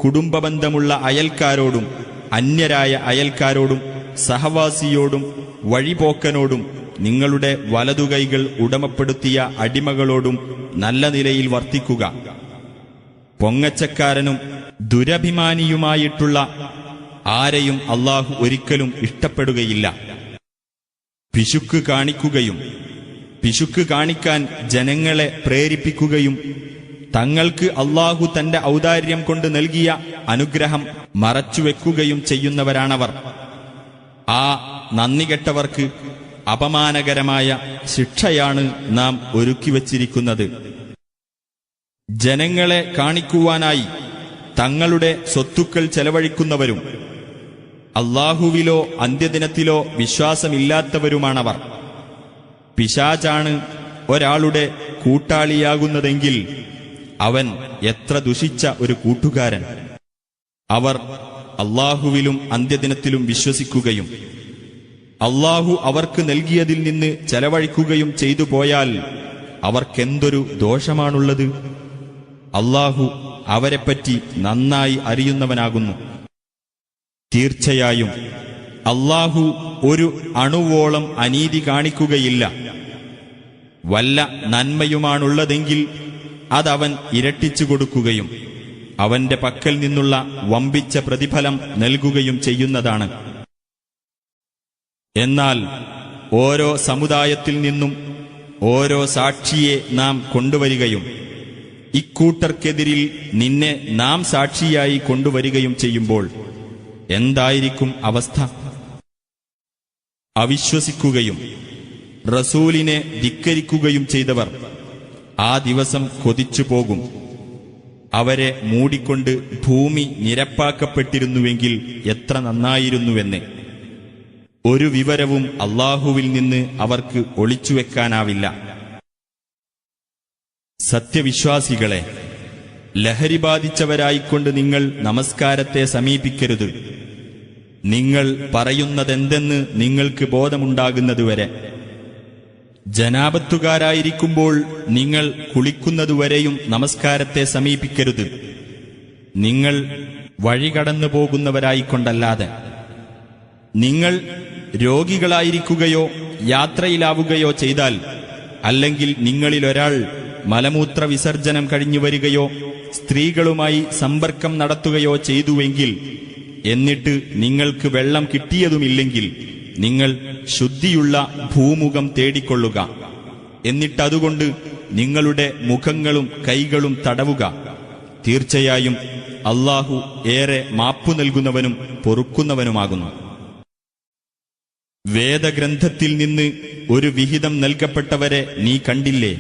കുടുംബബന്ധമുള്ള അയൽക്കാരോടും അന്യരായ അയൽക്കാരോടും സഹവാസിയോടും വഴിപോക്കനോടും നിങ്ങളുടെ വലതുകൈകൾ ഉടമപ്പെടുത്തിയ അടിമകളോടും നല്ല നിലയിൽ വർത്തിക്കുക. പൊങ്ങച്ചക്കാരനും ദുരഭിമാനിയുമായിട്ടുള്ള ആരെയും അല്ലാഹു ഒരിക്കലും ഇഷ്ടപ്പെടുകയില്ല. പിശുക്ക് കാണിക്കുകയും പിശുക്ക് കാണിക്കാൻ ജനങ്ങളെ പ്രേരിപ്പിക്കുകയും തങ്ങൾക്ക് അല്ലാഹു തന്റെ ഔദാര്യം കൊണ്ട് നൽകിയ അനുഗ്രഹം മറച്ചുവെക്കുകയും ചെയ്യുന്നവരാണവർ. ആ നന്ദികെട്ടവർക്ക് അപമാനകരമായ ശിക്ഷയാണ് നാം ഒരുക്കിവച്ചിരിക്കുന്നത്. ജനങ്ങളെ കാണിക്കുവാനായി തങ്ങളുടെ സ്വത്തുക്കൾ ചെലവഴിക്കുന്നവരും അല്ലാഹുവിലോ അന്ത്യദിനത്തിലോ വിശ്വാസമില്ലാത്തവരുമാണവർ. പിശാചാണ് ഒരാളുടെ കൂട്ടാളിയാകുന്നതെങ്കിൽ അവൻ എത്ര ദുഷിച്ച ഒരു കൂട്ടുകാരൻ. അവർ അല്ലാഹുവിലും അന്ത്യദിനത്തിലും വിശ്വസിക്കുകയും അല്ലാഹു അവർക്ക് നൽകിയതിൽ നിന്ന് ചെലവഴിക്കുകയും ചെയ്തു പോയാൽ അവർക്കെന്തൊരു ദോഷമാണുള്ളത്. അല്ലാഹു അവരെപ്പറ്റി നന്നായി അറിയുന്നവനാകുന്നു. തീർച്ചയായും അല്ലാഹു ഒരു അണുവോളം അനീതി കാണിക്കുകയില്ല. വല്ല നന്മയുമാണുള്ളതെങ്കിൽ അതവൻ ഇരട്ടിച്ചു കൊടുക്കുകയും അവന്റെ പക്കൽ നിന്നുള്ള വമ്പിച്ച പ്രതിഫലം നൽകുകയും ചെയ്യുന്നതാണ്. എന്നാൽ ഓരോ സമുദായത്തിൽ നിന്നും ഓരോ സാക്ഷിയെ നാം കൊണ്ടുവരികയും ഇക്കൂട്ടർക്കെതിരിൽ നിന്നെ നാം സാക്ഷിയായി കൊണ്ടുവരികയും ചെയ്യുമ്പോൾ എന്തായിരിക്കും അവസ്ഥ? അവിശ്വസിക്കുകയും റസൂലിനെ ധിക്കരിക്കുകയും ചെയ്തവർ ആ ദിവസം കൊതിച്ചുപോകും. അവരെ മൂടിക്കൊണ്ട് ഭൂമി നിരപ്പാക്കപ്പെട്ടിരുന്നുവെങ്കിൽ എത്ര നന്നായിരുന്നുവെന്ന്. ഒരു വിവരവും അല്ലാഹുവിൽ നിന്ന് അവർക്ക് ഒളിച്ചുവെക്കാനാവില്ല. സത്യവിശ്വാസികളെ, ലഹരി ബാധിച്ചവരായിക്കൊണ്ട് നിങ്ങൾ നമസ്കാരത്തെ സമീപിക്കരുത്. നിങ്ങൾ പറയുന്നതെന്തെന്ന് നിങ്ങൾക്ക് ബോധമുണ്ടാകുന്നതുവരെ. ജനാപത്തുകാരായിരിക്കുമ്പോൾ നിങ്ങൾ കുളിക്കുന്നതുവരെയും നമസ്കാരത്തെ സമീപിക്കരുത്. നിങ്ങൾ വഴികടന്നു പോകുന്നവരായിക്കൊണ്ടല്ലാതെ. നിങ്ങൾ രോഗികളായിരിക്കുകയോ യാത്രയിലാവുകയോ ചെയ്താൽ, അല്ലെങ്കിൽ നിങ്ങളിലൊരാൾ മലമൂത്ര വിസർജനം കഴിഞ്ഞു വരികയോ സ്ത്രീകളുമായി സമ്പർക്കം നടത്തുകയോ ചെയ്തുവെങ്കിൽ, എന്നിട്ട് നിങ്ങൾക്ക് വെള്ളം കിട്ടിയതുമില്ലെങ്കിൽ, നിങ്ങൾ ശുദ്ധിയുള്ള ഭൂമുഖം തേടിക്കൊള്ളുക. എന്നിട്ടതുകൊണ്ട് നിങ്ങളുടെ മുഖങ്ങളും കൈകളും തടവുക. തീർച്ചയായും അല്ലാഹു ഏറെ മാപ്പു നൽകുന്നവനും പൊറുക്കുന്നവനുമാകുന്നു. വേദഗ്രന്ഥത്തിൽ നിന്ന് ഒരു വിഹിതം നൽകപ്പെട്ടവരെ നീ കണ്ടില്ലേ?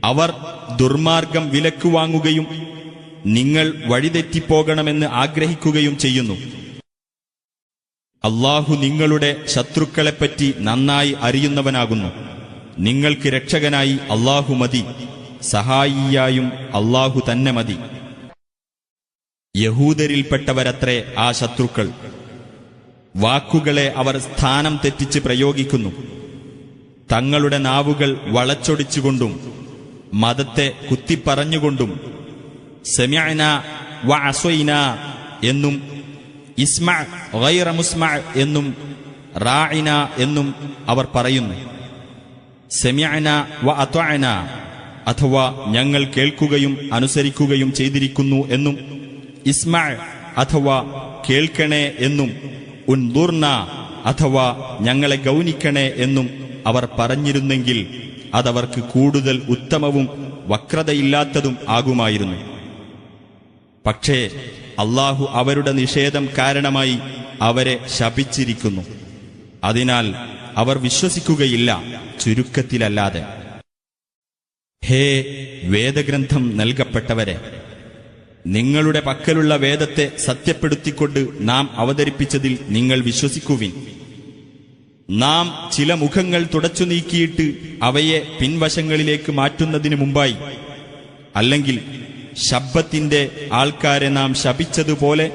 അവർ ദുർമാർഗം വിലക്ക് വാങ്ങുകയും നിങ്ങൾ വഴിതെറ്റിപ്പോകണമെന്ന് ആഗ്രഹിക്കുകയും ചെയ്യുന്നു. അല്ലാഹു നിങ്ങളുടെ ശത്രുക്കളെപ്പറ്റി നന്നായി അറിയുന്നവനാകുന്നു. നിങ്ങൾക്ക് രക്ഷകനായി അല്ലാഹു മതി, സഹായിയായും അല്ലാഹു തന്നെ മതി. യഹൂദരിൽപ്പെട്ടവരത്രേ ആ ശത്രുക്കൾ. വാക്കുകളെ അവർ സ്ഥാനം തെറ്റിച്ച് പ്രയോഗിക്കുന്നു. തങ്ങളുടെ നാവുകൾ വളച്ചൊടിച്ചുകൊണ്ടും മതത്തെ കുത്തിപ്പറഞ്ഞുകൊണ്ടും സമിഅന വ അസൈന എന്നും ഇസ്മ ഗൈറ മുസ്മ എന്നും റാഇന എന്നും അവർ പറയുന്നു. സമിഅന വ അത്വഅന അഥവാ ഞങ്ങൾ കേൾക്കുകയും അനുസരിക്കുകയും ചെയ്തിരിക്കുന്നു എന്നും, ഇസ്മ അഥവാ കേൾക്കണേ എന്നും, ഉൻദുർന അഥവാ ഞങ്ങളെ ഗൗനിക്കണേ എന്നും അവർ പറഞ്ഞിരുന്നെങ്കിൽ അതവർക്ക് കൂടുതൽ ഉത്തമവും വക്രതയില്ലാത്തതും ആകുമായിരുന്നു. പക്ഷേ അല്ലാഹു അവരുടെ നിഷേധം കാരണമായി അവരെ ശപിച്ചിരിക്കുന്നു. അതിനാൽ അവർ വിശ്വസിക്കുകയില്ല, ചുരുക്കത്തിലല്ലാതെ. ഹേ വേദഗ്രന്ഥം നൽകപ്പെട്ടവരെ, നിങ്ങളുടെ പക്കലുള്ള വേദത്തെ സത്യപ്പെടുത്തിക്കൊണ്ട് നാം അവതരിപ്പിച്ചതിൽ നിങ്ങൾ വിശ്വസിക്കുവിൻ. നാം ചില മുഖങ്ങൾ തുടച്ചു നീക്കിയിട്ട് അവയെ പിൻവശങ്ങളിലേക്ക് മാറ്റുന്നതിനു മുമ്പായി, അല്ലെങ്കിൽ ശബ്ബത്തിന്റെ ആൾക്കാരെ നാം ശപിച്ചതുപോലെ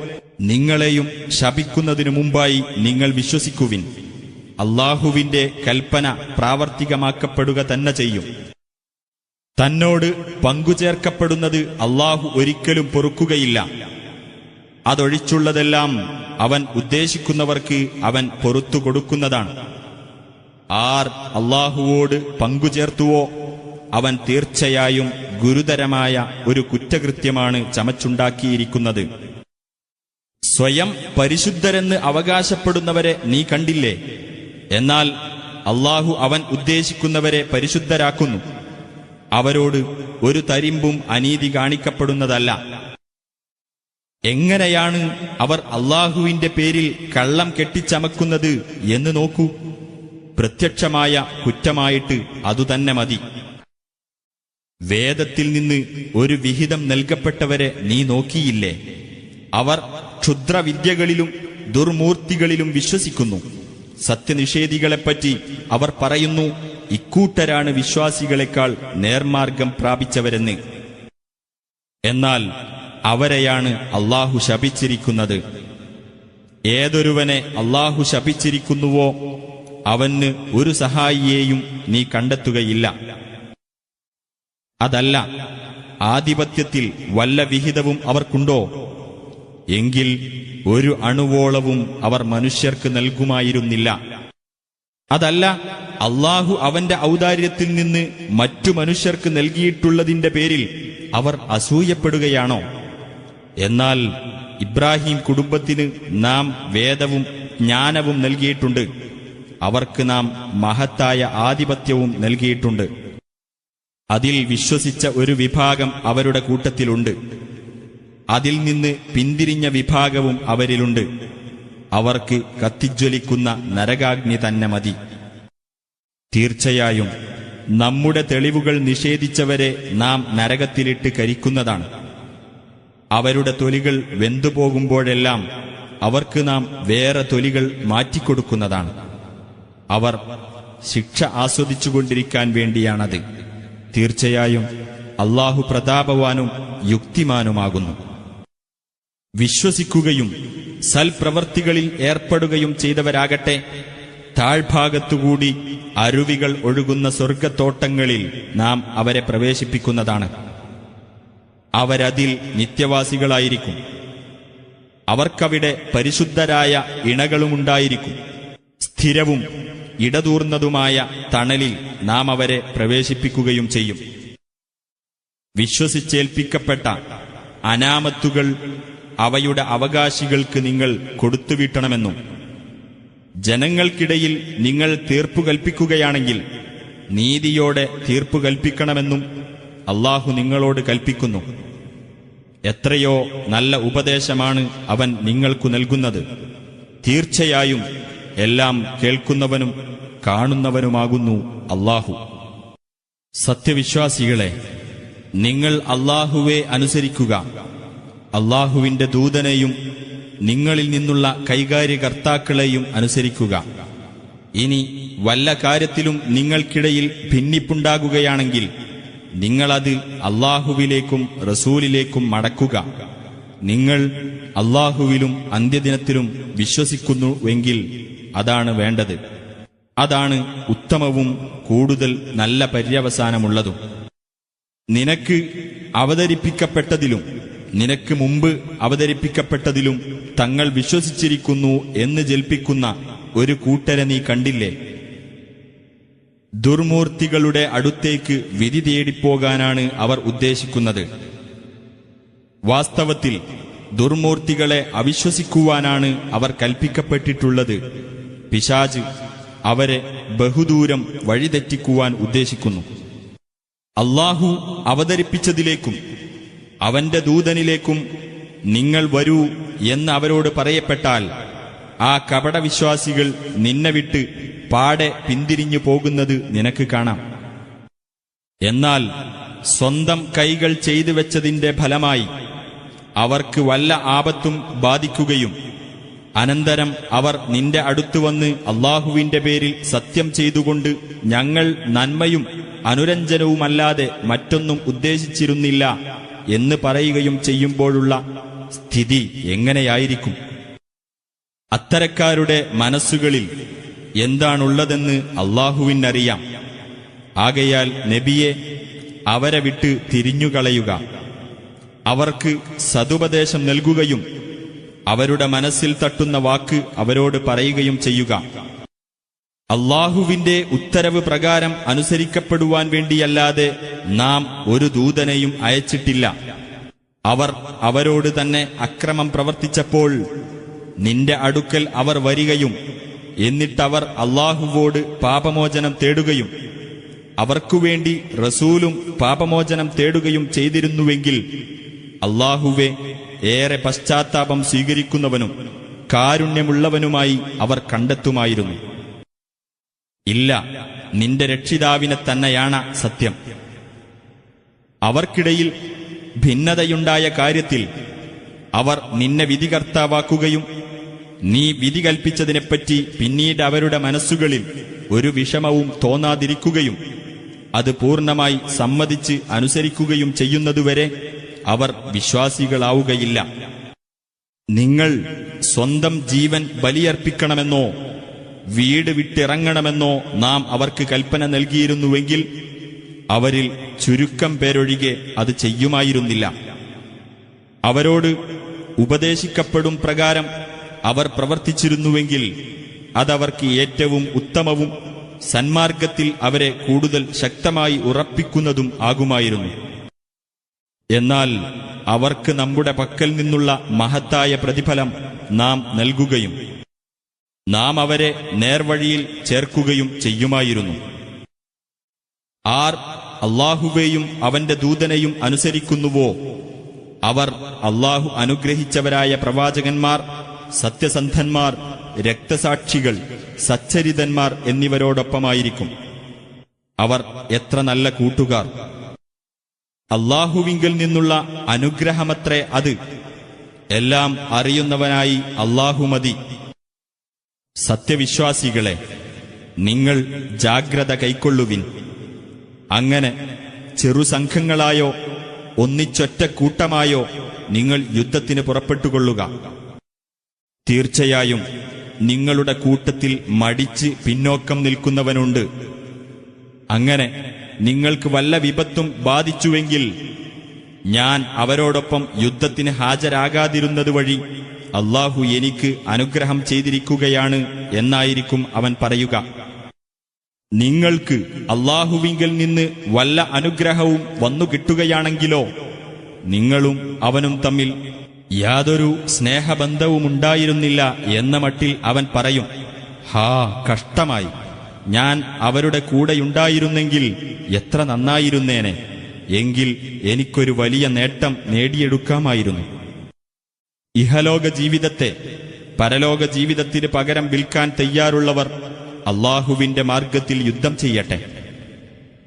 നിങ്ങളെയും ശപിക്കുന്നതിനു മുമ്പായി നിങ്ങൾ വിശ്വസിക്കുവിൻ. അല്ലാഹുവിന്റെ കൽപ്പന പ്രാവർത്തികമാക്കപ്പെടുക തന്നെ ചെയ്യും. തന്നോട് പങ്കുചേർക്കപ്പെടുന്നത് അല്ലാഹു ഒരിക്കലും പൊറുക്കുകയില്ല. അതൊഴിച്ചുള്ളതെല്ലാം അവൻ ഉദ്ദേശിക്കുന്നവർക്ക് അവൻ പൊറുത്തു കൊടുക്കുന്നതാണ്. ആർ അല്ലാഹുവോട് പങ്കുചേർത്തുവോ അവൻ തീർച്ചയായും ഗുരുതരമായ ഒരു കുറ്റകൃത്യമാണ് ചമച്ചുണ്ടാക്കിയിരിക്കുന്നത്. സ്വയം പരിശുദ്ധരെന്ന് അവകാശപ്പെടുന്നവരെ നീ കണ്ടില്ലേ? എന്നാൽ അല്ലാഹു അവൻ ഉദ്ദേശിക്കുന്നവരെ പരിശുദ്ധരാക്കുന്നു. അവരോട് ഒരു തരിമ്പും അനീതി കാണിക്കപ്പെടുന്നതല്ല. എങ്ങനെയാണ് അവർ അല്ലാഹുവിന്റെ പേരിൽ കള്ളം കെട്ടിച്ചമക്കുന്നത് എന്ന് നോക്കൂ. പ്രത്യക്ഷമായ കുറ്റമായിട്ട് അതുതന്നെ മതി. വേദത്തിൽ നിന്ന് ഒരു വിഹിതം നൽകപ്പെട്ടവരെ നീ നോക്കിയില്ലേ? അവർ ക്ഷുദ്രവിദ്യകളിലും ദുർമൂർത്തികളിലും വിശ്വസിക്കുന്നു. സത്യനിഷേധികളെപ്പറ്റി അവർ പറയുന്നു, ഇക്കൂട്ടരാണ് വിശ്വാസികളെക്കാൾ നേർമാർഗം പ്രാപിച്ചവരെന്ന്. എന്നാൽ അവരെയാണ് അല്ലാഹു ശപിച്ചിരിക്കുന്നത്. ഏതൊരുവനെ അല്ലാഹു ശപിച്ചിരിക്കുന്നുവോ അവന് ഒരു സഹായിയെയും നീ കണ്ടെത്തുകയില്ല. അതല്ല, ആധിപത്യത്തിൽ വല്ല വിഹിതവും അവർക്കുണ്ടോ? എങ്കിൽ ഒരു അണുവോളവും അവർ മനുഷ്യർക്ക് നൽകുമായിരുന്നില്ല. അതല്ല, അല്ലാഹു അവന്റെ ഔദാര്യത്തിൽ നിന്ന് മറ്റു മനുഷ്യർക്ക് നൽകിയിട്ടുള്ളതിന്റെ പേരിൽ അവർ അസൂയപ്പെടുകയാണോ? എന്നാൽ ഇബ്രാഹിം കുടുംബത്തിന് നാം വേദവും ജ്ഞാനവും നൽകിയിട്ടുണ്ട്. അവർക്ക് നാം മഹത്തായ ആധിപത്യവും നൽകിയിട്ടുണ്ട്. അതിൽ വിശ്വസിച്ച ഒരു വിഭാഗം അവരുടെ കൂട്ടത്തിലുണ്ട്. അതിൽ നിന്ന് പിന്തിരിഞ്ഞ വിഭാഗവും അവരിലുണ്ട്. അവർക്ക് കത്തിജ്വലിക്കുന്ന നരകാഗ്നി തന്നെ മതി. തീർച്ചയായും നമ്മുടെ തെളിവുകൾ നിഷേധിച്ചവരെ നാം നരകത്തിലിട്ട് കരിക്കുന്നതാണ്. അവരുടെ തൊലികൾ വെന്തുപോകുമ്പോഴെല്ലാം അവർക്ക് നാം വേറെ തൊലികൾ മാറ്റിക്കൊടുക്കുന്നതാണ്. അവർ ശിക്ഷ ആസ്വദിച്ചുകൊണ്ടിരിക്കാൻ വേണ്ടിയാണത്. തീർച്ചയായും അല്ലാഹു പ്രതാപവാനും യുക്തിമാനുമാകുന്നു. വിശ്വസിക്കുകയും സൽപ്രവർത്തികളിൽ ഏർപ്പെടുകയും ചെയ്തവരാകട്ടെ താഴ്ഭാഗത്തുകൂടി അരുവികൾ ഒഴുകുന്ന സ്വർഗത്തോട്ടങ്ങളിൽ നാം അവരെ പ്രവേശിപ്പിക്കുന്നതാണ്. അവരതിൽ നിത്യവാസികളായിരിക്കും. അവർക്കവിടെ പരിശുദ്ധരായ ഇണകളുമുണ്ടായിരിക്കും. സ്ഥിരവും ഇടതൂർന്നതുമായ തണലിൽ നാം അവരെ പ്രവേശിപ്പിക്കുകയും ചെയ്യും. വിശ്വസിച്ചേൽപ്പിക്കപ്പെട്ട അനാമത്തുകൾ അവയുടെ അവകാശികൾക്ക് നിങ്ങൾ കൊടുത്തുവിട്ടണമെന്നും ജനങ്ങൾക്കിടയിൽ നിങ്ങൾ തീർപ്പു കൽപ്പിക്കുകയാണെങ്കിൽ നീതിയോടെ തീർപ്പു കൽപ്പിക്കണമെന്നും അല്ലാഹു നിങ്ങളോട് കൽപ്പിക്കുന്നു. എത്രയോ നല്ല ഉപദേശമാണ് അവൻ നിങ്ങൾക്കു നൽകുന്നത്. തീർച്ചയായും എല്ലാം കേൾക്കുന്നവനും കാണുന്നവനുമാകുന്നു അല്ലാഹു. സത്യവിശ്വാസികളെ, നിങ്ങൾ അല്ലാഹുവെ അനുസരിക്കുക. അല്ലാഹുവിന്റെ ദൂതനെയും നിങ്ങളിൽ നിന്നുള്ള കൈകാര്യകർത്താക്കളെയും അനുസരിക്കുക. ഇനി വല്ല കാര്യത്തിലും നിങ്ങൾക്കിടയിൽ ഭിന്നിപ്പുണ്ടാകുകയാണെങ്കിൽ നിങ്ങളത് അല്ലാഹുവിലേക്കും റസൂലിലേക്കും മടക്കുക. നിങ്ങൾ അല്ലാഹുവിലും അന്ത്യദിനത്തിലും വിശ്വസിക്കുന്നുവെങ്കിൽ അതാണ് വേണ്ടത്. അതാണ് ഉത്തമവും കൂടുതൽ നല്ല പര്യവസാനമുള്ളതും. നിനക്ക് അവതരിപ്പിക്കപ്പെട്ടതിലും നിനക്ക് മുമ്പ് അവതരിപ്പിക്കപ്പെട്ടതിലും തങ്ങൾ വിശ്വസിച്ചിരിക്കുന്നു എന്ന് ജൽപ്പിക്കുന്ന ഒരു കൂട്ടരെ നീ കണ്ടില്ലേ? ദുർമൂർത്തികളുടെ അടുത്തേക്ക് വിധി തേടിപ്പോകാനാണ് അവർ ഉദ്ദേശിക്കുന്നത്. വാസ്തവത്തിൽ ദുർമൂർത്തികളെ അവിശ്വസിക്കുവാനാണ് അവർ കൽപ്പിക്കപ്പെട്ടിട്ടുള്ളത്. പിശാച് അവരെ ബഹുദൂരം വഴിതെറ്റിക്കുവാൻ ഉദ്ദേശിക്കുന്നു. അല്ലാഹു അവതരിപ്പിച്ചതിലേക്കും അവന്റെ ദൂതനിലേക്കും നിങ്ങൾ വരൂ എന്ന് അവരോട് പറയപ്പെട്ടാൽ ആ കപടവിശ്വാസികൾ നിന്നെ വിട്ട് പാടെ പിന്തിരിഞ്ഞു പോകുന്നത് നിനക്ക് കാണാം. എന്നാൽ സ്വന്തം കൈകൾ ചെയ്തു വെച്ചതിന്റെ ഫലമായി അവർക്ക് വല്ല ആപത്തും ബാധിക്കുകയും അനന്തരം അവർ നിന്റെ അടുത്തുവന്ന് അല്ലാഹുവിന്റെ പേരിൽ സത്യം ചെയ്തുകൊണ്ട് ഞങ്ങൾ നന്മയും അനുരഞ്ജനവുമല്ലാതെ മറ്റൊന്നും ഉദ്ദേശിച്ചിരുന്നില്ല എന്ന് പറയുകയും ചെയ്യുമ്പോഴുള്ള സ്ഥിതി എങ്ങനെയായിരിക്കും? അത്തരക്കാരുടെ മനസ്സുകളിൽ എന്താണുള്ളതെന്ന് അല്ലാഹുവിനറിയാം. ആകയാൽ നബിയെ അവരെ വിട്ട് തിരിഞ്ഞുകളയുക. അവർക്ക് സതുപദേശം നൽകുകയും അവരുടെ മനസ്സിൽ തട്ടുന്ന വാക്ക് അവരോട് പറയുകയും ചെയ്യുക. അല്ലാഹുവിന്റെ ഉത്തരവ് പ്രകാരം അനുസരിക്കപ്പെടുവാൻ വേണ്ടിയല്ലാതെ നാം ഒരു ദൂതനെയും അയച്ചിട്ടില്ല. അവർ അവരോട് തന്നെ അക്രമം പ്രവർത്തിച്ചപ്പോൾ നിന്റെ അടുക്കൽ അവർ വരികയും എന്നിട്ടവർ അല്ലാഹുവോട് പാപമോചനം തേടുകയും അവർക്കുവേണ്ടി റസൂലും പാപമോചനം തേടുകയും ചെയ്തിരുന്നുവെങ്കിൽ അല്ലാഹുവെ ഏറെ പശ്ചാത്താപം സ്വീകരിക്കുന്നവനും കാരുണ്യമുള്ളവനുമായി അവർ കണ്ടെത്തുമായിരുന്നു. ഇല്ല, നിന്റെ രക്ഷിതാവിനെ തന്നെയാണ് സത്യം. അവർക്കിടയിൽ ഭിന്നതയുണ്ടായ കാര്യത്തിൽ അവർ നിന്നെ വിധികർത്താവാക്കുകയും നീ വിധി കൽപ്പിച്ചതിനെപ്പറ്റി പിന്നീട് അവരുടെ മനസ്സുകളിൽ ഒരു വിഷമവും തോന്നാതിരിക്കുകയും അത് പൂർണ്ണമായി സമ്മതിച്ച് അനുസരിക്കുകയും ചെയ്യുന്നതുവരെ അവർ വിശ്വാസികളാവുകയില്ല. നിങ്ങൾ സ്വന്തം ജീവൻ ബലിയർപ്പിക്കണമെന്നോ വീട് വിട്ടിറങ്ങണമെന്നോ നാം അവർക്ക് കൽപ്പന നൽകിയിരുന്നുവെങ്കിൽ അവരിൽ ചുരുക്കം പേരൊഴികെ അത് ചെയ്യുമായിരുന്നില്ല. അവരോട് ഉപദേശിക്കപ്പെടും പ്രകാരം അവർ പ്രവർത്തിച്ചിരുന്നുവെങ്കിൽ അതവർക്ക് ഏറ്റവും ഉത്തമവും സന്മാർഗത്തിൽ അവരെ കൂടുതൽ ശക്തമായി ഉറപ്പിക്കുന്നതും ആകുമായിരുന്നു. എന്നാൽ അവർക്ക് നമ്മുടെ പക്കൽ നിന്നുള്ള മഹത്തായ പ്രതിഫലം നാം നൽകുകയും നാം അവരെ നേർവഴിയിൽ ചേർക്കുകയും ചെയ്യുമായിരുന്നു. ആർ അല്ലാഹുവേയും അവന്റെ ദൂതനെയും അനുസരിക്കുന്നുവോ അവർ അല്ലാഹു അനുഗ്രഹിച്ചവരായ പ്രവാചകന്മാർ, സത്യസന്ധന്മാർ, രക്തസാക്ഷികൾ, സച്ചരിതന്മാർ എന്നിവരോടൊപ്പമായിരിക്കും. അവർ എത്ര നല്ല കൂട്ടുകാർ! അല്ലാഹുവിങ്കൽ നിന്നുള്ള അനുഗ്രഹമത്രേ അത്. എല്ലാം അറിയുന്നവനായി അല്ലാഹു മതി. സത്യവിശ്വാസികളെ, നിങ്ങൾ ജാഗ്രത കൈക്കൊള്ളുവിൻ. അങ്ങനെ ചെറുസംഘങ്ങളായോ ഒന്നിച്ചൊറ്റ കൂട്ടമായോ നിങ്ങൾ യുദ്ധത്തിന് പുറപ്പെട്ടുകൊള്ളുക. തീർച്ചയായും നിങ്ങളുടെ കൂട്ടത്തിൽ മടിച്ച് പിന്നോക്കം നിൽക്കുന്നവനുണ്ട്. അങ്ങനെ നിങ്ങൾക്ക് വല്ല വിപത്തും ബാധിച്ചുവെങ്കിൽ ഞാൻ അവരോടൊപ്പം യുദ്ധത്തിന് ഹാജരാകാതിരുന്നത് വഴി അല്ലാഹു എനിക്ക് അനുഗ്രഹം ചെയ്തിരിക്കുകയാണ് എന്നായിരിക്കും അവൻ പറയുക. നിങ്ങൾക്ക് അല്ലാഹുവിങ്കൽ നിന്ന് വല്ല അനുഗ്രഹവും വന്നു കിട്ടുകയാണെങ്കിലോ നിങ്ങളും അവനും തമ്മിൽ യാതൊരു സ്നേഹബന്ധവുമുണ്ടായിരുന്നില്ല എന്ന മട്ടിൽ അവൻ പറയും, ഹാ കഷ്ടമായി, ഞാൻ അവരുടെ കൂടെയുണ്ടായിരുന്നെങ്കിൽ എത്ര നന്നായിരുന്നേനെ, എങ്കിൽ എനിക്കൊരു വലിയ നേട്ടം നേടിയെടുക്കാമായിരുന്നു. ഇഹലോക ജീവിതത്തെ പരലോക ജീവിതത്തിന് പകരം വിൽക്കാൻ തയ്യാറുള്ളവർ അല്ലാഹുവിന്റെ മാർഗത്തിൽ യുദ്ധം ചെയ്യട്ടെ.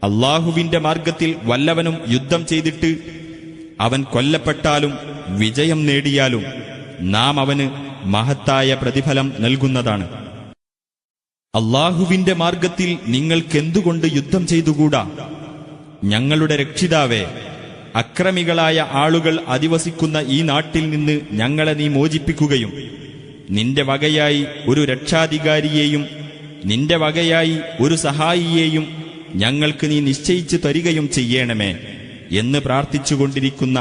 അല്ലാഹുവിന്റെ മാർഗത്തിൽ വല്ലവനും യുദ്ധം ചെയ്തിട്ട് അവൻ കൊല്ലപ്പെട്ടാലും വിജയം നേടിയാലും നാം അവന് മഹത്തായ പ്രതിഫലം നൽകുന്നതാണ്. അല്ലാഹുവിന്റെ മാർഗത്തിൽ നിങ്ങൾക്കെന്തുകൊണ്ട് യുദ്ധം ചെയ്തുകൂടാ? ഞങ്ങളുടെ രക്ഷിതാവേ, അക്രമികളായ ആളുകൾ അധിവസിക്കുന്ന ഈ നാട്ടിൽ നിന്ന് ഞങ്ങളെ നീ മോചിപ്പിക്കുകയും നിന്റെ വകയായി ഒരു രക്ഷാധികാരിയെയും നിന്റെ വകയായി ഒരു സഹായിയെയും ഞങ്ങൾക്ക് നീ നിശ്ചയിച്ചു തരികയും ചെയ്യണമേ എന്ന് പ്രാർത്ഥിച്ചുകൊണ്ടിരിക്കുന്ന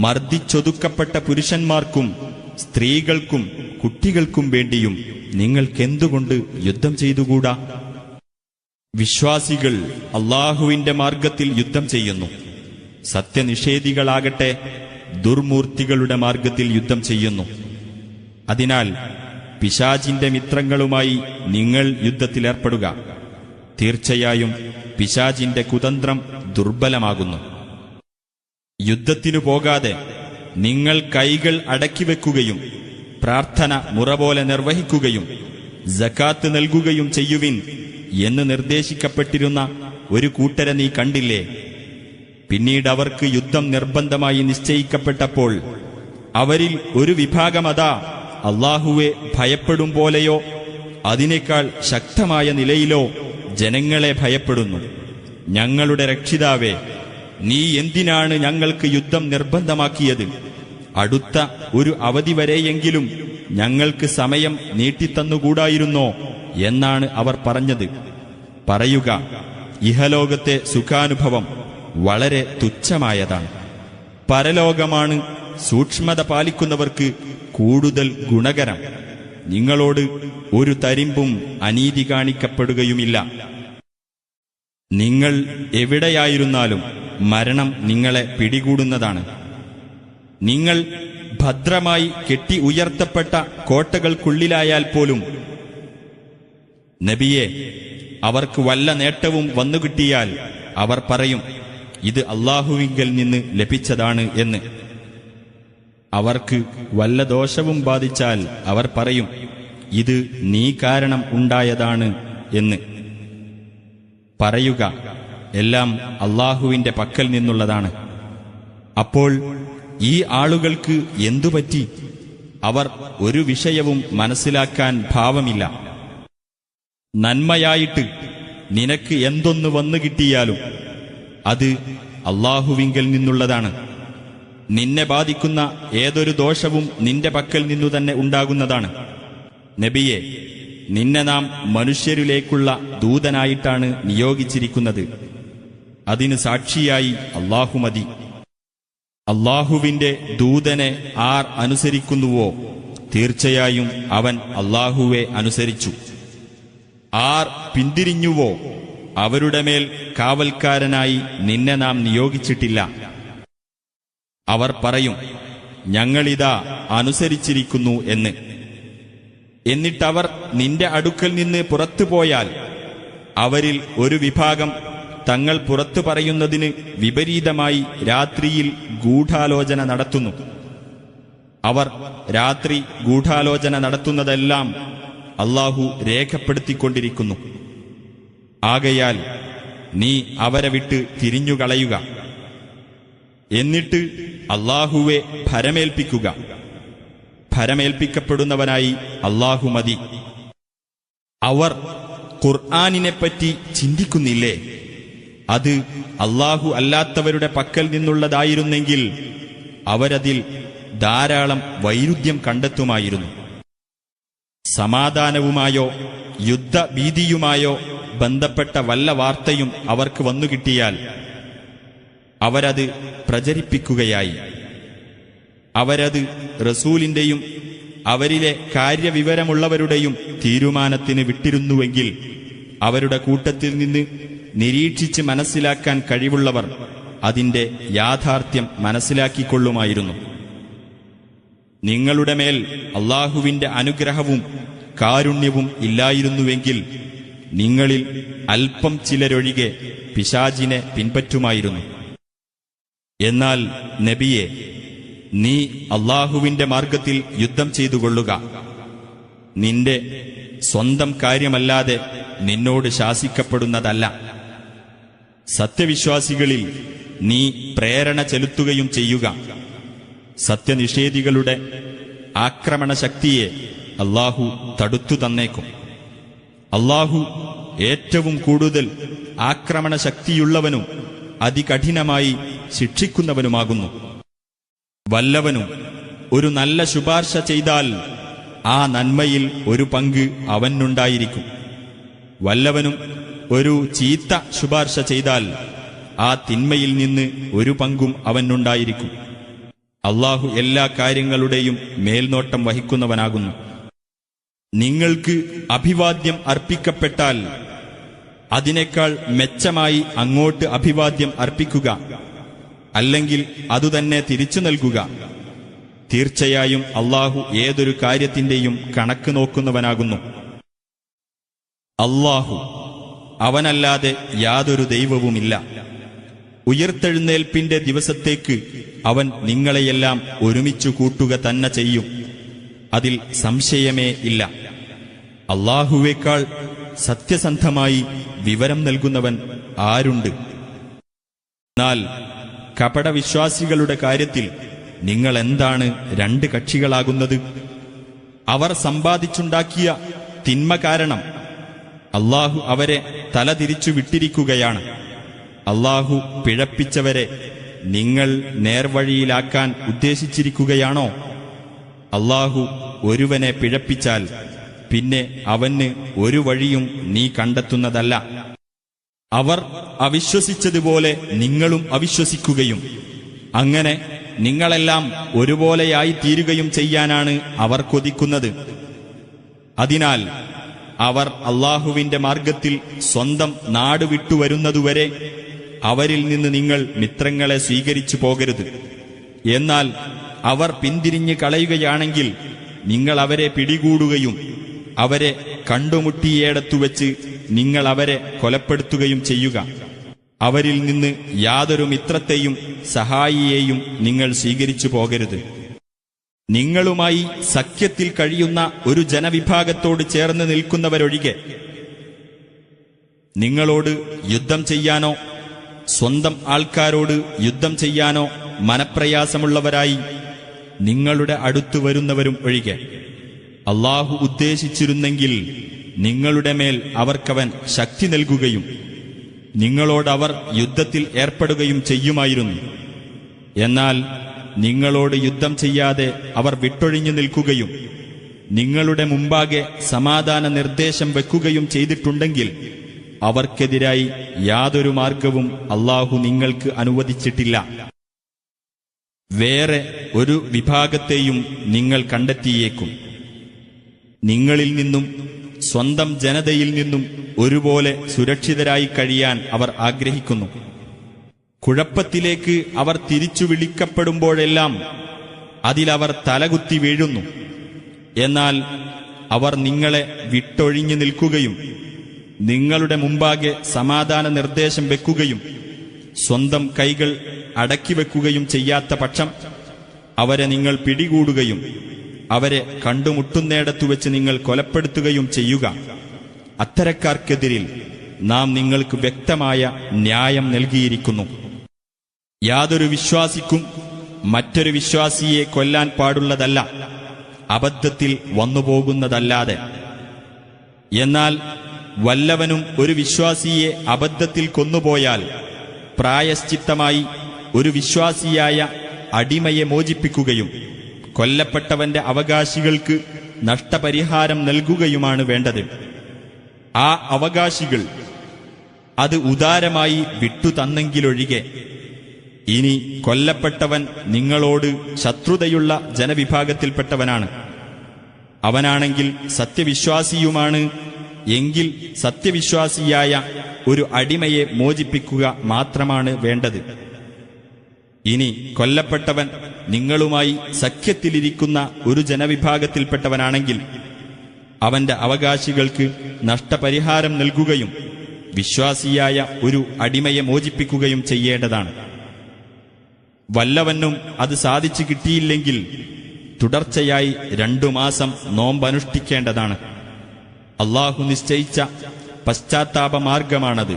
മർദ്ദിച്ചൊതുക്കപ്പെട്ട പുരുഷന്മാർക്കും സ്ത്രീകൾക്കും കുട്ടികൾക്കും വേണ്ടിയും നിങ്ങൾക്കെന്തുകൊണ്ട് യുദ്ധം ചെയ്തുകൂടാ? വിശ്വാസികൾ അല്ലാഹുവിന്റെ മാർഗത്തിൽ യുദ്ധം ചെയ്യുന്നു. സത്യനിഷേധികളാകട്ടെ ദുർമൂർത്തികളുടെ മാർഗത്തിൽ യുദ്ധം ചെയ്യുന്നു. അതിനാൽ പിശാചിന്റെ മിത്രങ്ങളുമായി നിങ്ങൾ യുദ്ധത്തിലേർപ്പെടുക. തീർച്ചയായും പിശാചിന്റെ കുതന്ത്രം ദുർബലമാകുന്നു. യുദ്ധത്തിനു പോകാതെ നിങ്ങൾ കൈകൾ അടക്കിവെക്കുകയും പ്രാർത്ഥന മുറ പോലെ നിർവഹിക്കുകയും സകാത്ത് നൽകുകയും ചെയ്യുവിൻ എന്ന് നിർദ്ദേശിക്കപ്പെട്ടിരുന്ന ഒരു കൂട്ടരെ നീ കണ്ടില്ലേ? പിന്നീട് അവർക്ക് യുദ്ധം നിർബന്ധമായി നിശ്ചയിക്കപ്പെട്ടപ്പോൾ അവരിൽ ഒരു വിഭാഗമതാ അല്ലാഹുവെ ഭയപ്പെടും പോലെയോ അതിനേക്കാൾ ശക്തമായ നിലയിലോ ജനങ്ങളെ ഭയപ്പെടുന്നു. ഞങ്ങളുടെ രക്ഷിതാവേ, നീ എന്തിനാണ് ഞങ്ങൾക്ക് യുദ്ധം നിർബന്ധമാക്കിയത്? അടുത്ത ഒരു അവധി വരെയെങ്കിലും ഞങ്ങൾക്ക് സമയം നീട്ടിത്തന്നുകൂടായിരുന്നോ എന്നാണ് അവർ പറഞ്ഞത്. പറയുക, ഇഹലോകത്തെ സുഖാനുഭവം വളരെ തുച്ഛമായതാണ്. പരലോകമാണ് സൂക്ഷ്മത പാലിക്കുന്നവർക്ക് കൂടുതൽ ഗുണകരം. നിങ്ങളോട് ഒരു തരിമ്പും അനീതി കാണിക്കപ്പെടുകയുമില്ല. നിങ്ങൾ എവിടെയായിരുന്നാലും മരണം നിങ്ങളെ പിടികൂടുന്നതാണ്. നിങ്ങൾ ഭദ്രമായി കെട്ടി ഉയർത്തപ്പെട്ട കോട്ടകൾക്കുള്ളിലായാൽ പോലും നബിയെ, അവർക്ക് വല്ല നേട്ടവും വന്നുകിട്ടിയാൽ അവർ പറയും, ഇത് അല്ലാഹുവിങ്കൽ നിന്ന് ലഭിച്ചതാണ് എന്ന്. അവർക്ക് വല്ല ദോഷവും ബാധിച്ചാൽ അവർ പറയും, ഇത് നീ കാരണം ഉണ്ടായതാണ് എന്ന്. പറയുക, എല്ലാം അല്ലാഹുവിന്റെ പക്കൽ നിന്നുള്ളതാണ്. അപ്പോൾ ഈ ആളുകൾക്ക് എന്തുപറ്റി? അവർ ഒരു വിഷയവും മനസ്സിലാക്കാൻ ഭാവമില്ല. നന്മയായിട്ട് നിനക്ക് എന്തൊന്നു വന്നു കിട്ടിയാലും അത് അല്ലാഹുവിങ്കൽ നിന്നുള്ളതാണ്. നിന്നെ ബാധിക്കുന്ന ഏതൊരു ദോഷവും നിന്റെ പക്കൽ നിന്നു തന്നെ ഉണ്ടാകുന്നതാണ്. നബിയെ, നിന്നെ നാം മനുഷ്യരിലേക്കുള്ള ദൂതനായിട്ടാണ് നിയോഗിച്ചിരിക്കുന്നത്. അതിന് സാക്ഷിയായി അല്ലാഹു മതി. അല്ലാഹുവിന്റെ ദൂതനെ ആർ അനുസരിക്കുന്നുവോ തീർച്ചയായും അവൻ അല്ലാഹുവെ അനുസരിച്ചു. ആർ പിന്തിരിഞ്ഞുവോ അവരുടെ മേൽ കാവൽക്കാരനായി നിന്നെ നാം നിയോഗിച്ചിട്ടില്ല. അവർ പറയും, ഞങ്ങളിതാ അനുസരിച്ചിരിക്കുന്നു എന്ന്. എന്നിട്ടവർ നിന്റെ അടുക്കൽ നിന്ന് പുറത്തുപോയാൽ അവരിൽ ഒരു വിഭാഗം തങ്ങൾ പുറത്തു പറയുന്നതിന് വിപരീതമായി രാത്രിയിൽ ഗൂഢാലോചന നടത്തുന്നു. അവർ രാത്രി ഗൂഢാലോചന നടത്തുന്നതെല്ലാം അല്ലാഹു രേഖപ്പെടുത്തിക്കൊണ്ടിരിക്കുന്നു. ആകയാൽ നീ അവരെ വിട്ട് തിരിഞ്ഞുകളയുക. എന്നിട്ട് അല്ലാഹുവെ ഭരമേൽപ്പിക്കുക. ഭരമേൽപ്പിക്കപ്പെടുന്നവനായി അല്ലാഹു മതി. അവർ ഖുർആനിനെപ്പറ്റി ചിന്തിക്കുന്നില്ലേ? അത് അല്ലാഹു അല്ലാത്തവരുടെ പക്കൽ നിന്നുള്ളതായിരുന്നെങ്കിൽ അവരതിൽ ധാരാളം വൈരുദ്ധ്യം കണ്ടെത്തുമായിരുന്നു. സമാധാനവുമായോ യുദ്ധഭീതിയുമായോ ബന്ധപ്പെട്ട വല്ല വാർത്തയും അവർക്ക് വന്നുകിട്ടിയാൽ അവരത് പ്രചരിപ്പിക്കുകയായി. അവരത് റസൂലിന്റെയും അവരിലെ കാര്യവിവരമുള്ളവരുടെയും തീരുമാനത്തിന് വിട്ടിരുന്നുവെങ്കിൽ അവരുടെ കൂട്ടത്തിൽ നിന്ന് നിരീക്ഷിച്ച് മനസ്സിലാക്കാൻ കഴിവുള്ളവർ അതിന്റെ യാഥാർത്ഥ്യം മനസ്സിലാക്കിക്കൊള്ളുമായിരുന്നു. നിങ്ങളുടെ മേൽ അല്ലാഹുവിന്റെ അനുഗ്രഹവും കാരുണ്യവും ഇല്ലായിരുന്നുവെങ്കിൽ നിങ്ങളിൽ അല്പം ചിലരൊഴികെ പിശാചിനെ പിൻപറ്റുമായിരുന്നു. എന്നാൽ നബിയെ, നീ അല്ലാഹുവിന്റെ മാർഗത്തിൽ യുദ്ധം ചെയ്തുകൊള്ളുക. നിന്റെ സ്വന്തം കാര്യമല്ലാതെ നിന്നോട് ശാസിക്കപ്പെടുന്നതല്ല. സത്യവിശ്വാസികളിൽ നീ പ്രേരണ ചെലുത്തുകയും ചെയ്യുക. സത്യനിഷേധികളുടെ ആക്രമണശക്തിയെ അല്ലാഹു തടുത്തു തന്നേക്കും. അല്ലാഹു ഏറ്റവും കൂടുതൽ ആക്രമണശക്തിയുള്ളവനും അതികഠിനമായി ശിക്ഷിക്കുന്നവനുമാകുന്നു. വല്ലവനും ഒരു നല്ല ശുപാർശ ചെയ്താൽ ആ നന്മയിൽ ഒരു പങ്ക് അവനുണ്ടായിരിക്കും. വല്ലവനും ഒരു ചീത്ത ശുപാർശ ചെയ്താൽ ആ തിന്മയിൽ നിന്ന് ഒരു പങ്കും അവനുണ്ടായിരിക്കും. അല്ലാഹു എല്ലാ കാര്യങ്ങളുടെയും മേൽനോട്ടം വഹിക്കുന്നവനാകുന്നു. നിങ്ങൾക്ക് അഭിവാദ്യം അർപ്പിക്കപ്പെട്ടാൽ അതിനേക്കാൾ മെച്ചമായി അങ്ങോട്ട് അഭിവാദ്യം അർപ്പിക്കുക, അല്ലെങ്കിൽ അതുതന്നെ തിരിച്ചു നൽകുക. തീർച്ചയായും അല്ലാഹു ഏതൊരു കാര്യത്തിന്റെയും കണക്ക് നോക്കുന്നവനാകുന്നു. അല്ലാഹു, അവനല്ലാതെ യാതൊരു ദൈവവുമില്ല. ഉയിർത്തെഴുന്നേൽപ്പിന്റെ ദിവസത്തേക്ക് അവൻ നിങ്ങളെയെല്ലാം ഒരുമിച്ചു കൂട്ടുക തന്നെ ചെയ്യും. അതിൽ സംശയമേ ഇല്ല. അല്ലാഹുവേക്കാൾ സത്യസന്ധമായി വിവരം നൽകുന്നവൻ ആരുണ്ട്? എന്നാൽ കപടവിശ്വാസികളുടെ കാര്യത്തിൽ നിങ്ങൾ എന്താണ് രണ്ട് കക്ഷികളാകുന്നത്? അവർ സമ്പാദിച്ചുണ്ടാക്കിയ തിന്മ കാരണം അല്ലാഹു അവരെ തലതിരിച്ചു വിട്ടിരിക്കുകയാണ്. അല്ലാഹു പിഴപ്പിച്ചവരെ നിങ്ങൾ നേർവഴിയിലാക്കാൻ ഉദ്ദേശിച്ചിരിക്കുകയാണോ? അല്ലാഹു ഒരുവനെ പിഴപ്പിച്ചാൽ പിന്നെ അവന് ഒരു വഴിയും നീ കണ്ടെത്തുന്നതല്ല. അവർ അവിശ്വസിച്ചതുപോലെ നിങ്ങളും അവിശ്വസിക്കുകയും അങ്ങനെ നിങ്ങളെല്ലാം ഒരുപോലെയായി തീരുകയും ചെയ്യാനാണ് അവർ കൊതിക്കുന്നത്. അതിനാൽ അവർ അല്ലാഹുവിന്റെ മാർഗത്തിൽ സ്വന്തം നാട് വിട്ടുവരുന്നതുവരെ അവരിൽ നിന്ന് നിങ്ങൾ മിത്രങ്ങളെ സ്വീകരിച്ചു പോകരുത്. എന്നാൽ അവർ പിന്തിരിഞ്ഞ് കളയുകയാണെങ്കിൽ നിങ്ങൾ അവരെ പിടികൂടുകയും അവരെ കണ്ടുമുട്ടിയേടത്തുവെച്ച് നിങ്ങൾ അവരെ കൊലപ്പെടുത്തുകയും ചെയ്യുക. അവരിൽ നിന്ന് യാതൊരു മിത്രത്തെയും സഹായിയെയും നിങ്ങൾ സ്വീകരിച്ചു പോകരുത്. നിങ്ങളുമായി സഖ്യത്തിൽ കഴിയുന്ന ഒരു ജനവിഭാഗത്തോട് ചേർന്ന് നിൽക്കുന്നവരൊഴികെ നിങ്ങളോട് യുദ്ധം ചെയ്യാനോ സ്വന്തം ആൾക്കാരോട് യുദ്ധം ചെയ്യാനോ മനപ്രയാസമുള്ളവരായി നിങ്ങളുടെ അടുത്തു വരുന്നവരും ഒഴികെ അല്ലാഹു ഉദ്ദേശിച്ചിരുന്നെങ്കിൽ നിങ്ങളുടെ മേൽ അവർക്കവൻ ശക്തി നൽകുകയും നിങ്ങളോടവർ യുദ്ധത്തിൽ ഏർപ്പെടുകയും ചെയ്യുമായിരുന്നു. എന്നാൽ നിങ്ങളോട് യുദ്ധം ചെയ്യാതെ അവർ വിട്ടൊഴിഞ്ഞു നിൽക്കുകയും നിങ്ങളുടെ മുമ്പാകെ സമാധാന നിർദ്ദേശം വെക്കുകയും ചെയ്തിട്ടുണ്ടെങ്കിൽ അവർക്കെതിരായി യാതൊരു മാർഗവും അല്ലാഹു നിങ്ങൾക്ക് അനുവദിച്ചിട്ടില്ല. വേറെ ഒരു വിഭാഗത്തെയും നിങ്ങൾ കണ്ടെത്തിയേക്കും. നിങ്ങളിൽ നിന്നും സ്വന്തം ജനതയിൽ നിന്നും ഒരുപോലെ സുരക്ഷിതരായി കഴിയാൻ അവർ ആഗ്രഹിക്കുന്നു. കുഴപ്പത്തിലേക്ക് അവർ തിരിച്ചു വിളിക്കപ്പെടുമ്പോഴെല്ലാം അതിലവർ തലകുത്തി വീഴുന്നു. എന്നാൽ അവർ നിങ്ങളെ വിട്ടൊഴിഞ്ഞു നിൽക്കുകയും നിങ്ങളുടെ മുമ്പാകെ സമാധാന നിർദ്ദേശം വെക്കുകയും സ്വന്തം കൈകൾ അടക്കിവെക്കുകയും ചെയ്യാത്ത പക്ഷം അവരെ നിങ്ങൾ പിടികൂടുകയും അവരെ കണ്ടുമുട്ടുന്നിടത്തു വെച്ച് നിങ്ങൾ കൊലപ്പെടുത്തുകയും ചെയ്യുക. അത്തരക്കാർക്കെതിരിൽ നാം നിങ്ങൾക്ക് വ്യക്തമായ ന്യായം നൽകിയിരിക്കുന്നു. യാതൊരു വിശ്വാസിക്കും മറ്റൊരു വിശ്വാസിയെ കൊല്ലാൻ പാടുള്ളതല്ല, അബദ്ധത്തിൽ വന്നുപോകുന്നതല്ലാതെ. എന്നാൽ വല്ലവനും ഒരു വിശ്വാസിയെ അബദ്ധത്തിൽ കൊന്നുപോയാൽ പ്രായശ്ചിത്തമായി ഒരു വിശ്വാസിയായ അടിമയെ മോചിപ്പിക്കുകയും കൊല്ലപ്പെട്ടവന്റെ അവകാശികൾക്ക് നഷ്ടപരിഹാരം നൽകുകയുമാണ് വേണ്ടത്. ആ അവകാശികൾ അത് ഉദാരമായി വിട്ടുതന്നെങ്കിലൊഴികെ. ഇനി കൊല്ലപ്പെട്ടവൻ നിങ്ങളോട് ശത്രുതയുള്ള ജനവിഭാഗത്തിൽപ്പെട്ടവനാണ്, അവനാണെങ്കിൽ സത്യവിശ്വാസിയുമാണ് എങ്കിൽ സത്യവിശ്വാസിയായ ഒരു അടിമയെ മോചിപ്പിക്കുക മാത്രമാണ് വേണ്ടത്. ഇനി കൊല്ലപ്പെട്ടവൻ നിങ്ങളുമായി സഖ്യത്തിലിരിക്കുന്ന ഒരു ജനവിഭാഗത്തിൽപ്പെട്ടവനാണെങ്കിൽ അവന്റെ അവകാശികൾക്ക് നഷ്ടപരിഹാരം നൽകുകയും വിശ്വാസിയായ ഒരു അടിമയെ മോചിപ്പിക്കുകയും ചെയ്യേണ്ടതാണ്. വല്ലവനും അത് സാധിച്ചു കിട്ടിയില്ലെങ്കിൽ തുടർച്ചയായി 2 മാസം നോമ്പനുഷ്ഠിക്കേണ്ടതാണ്. അല്ലാഹു നിശ്ചയിച്ച പശ്ചാത്താപമാർഗമാണത്.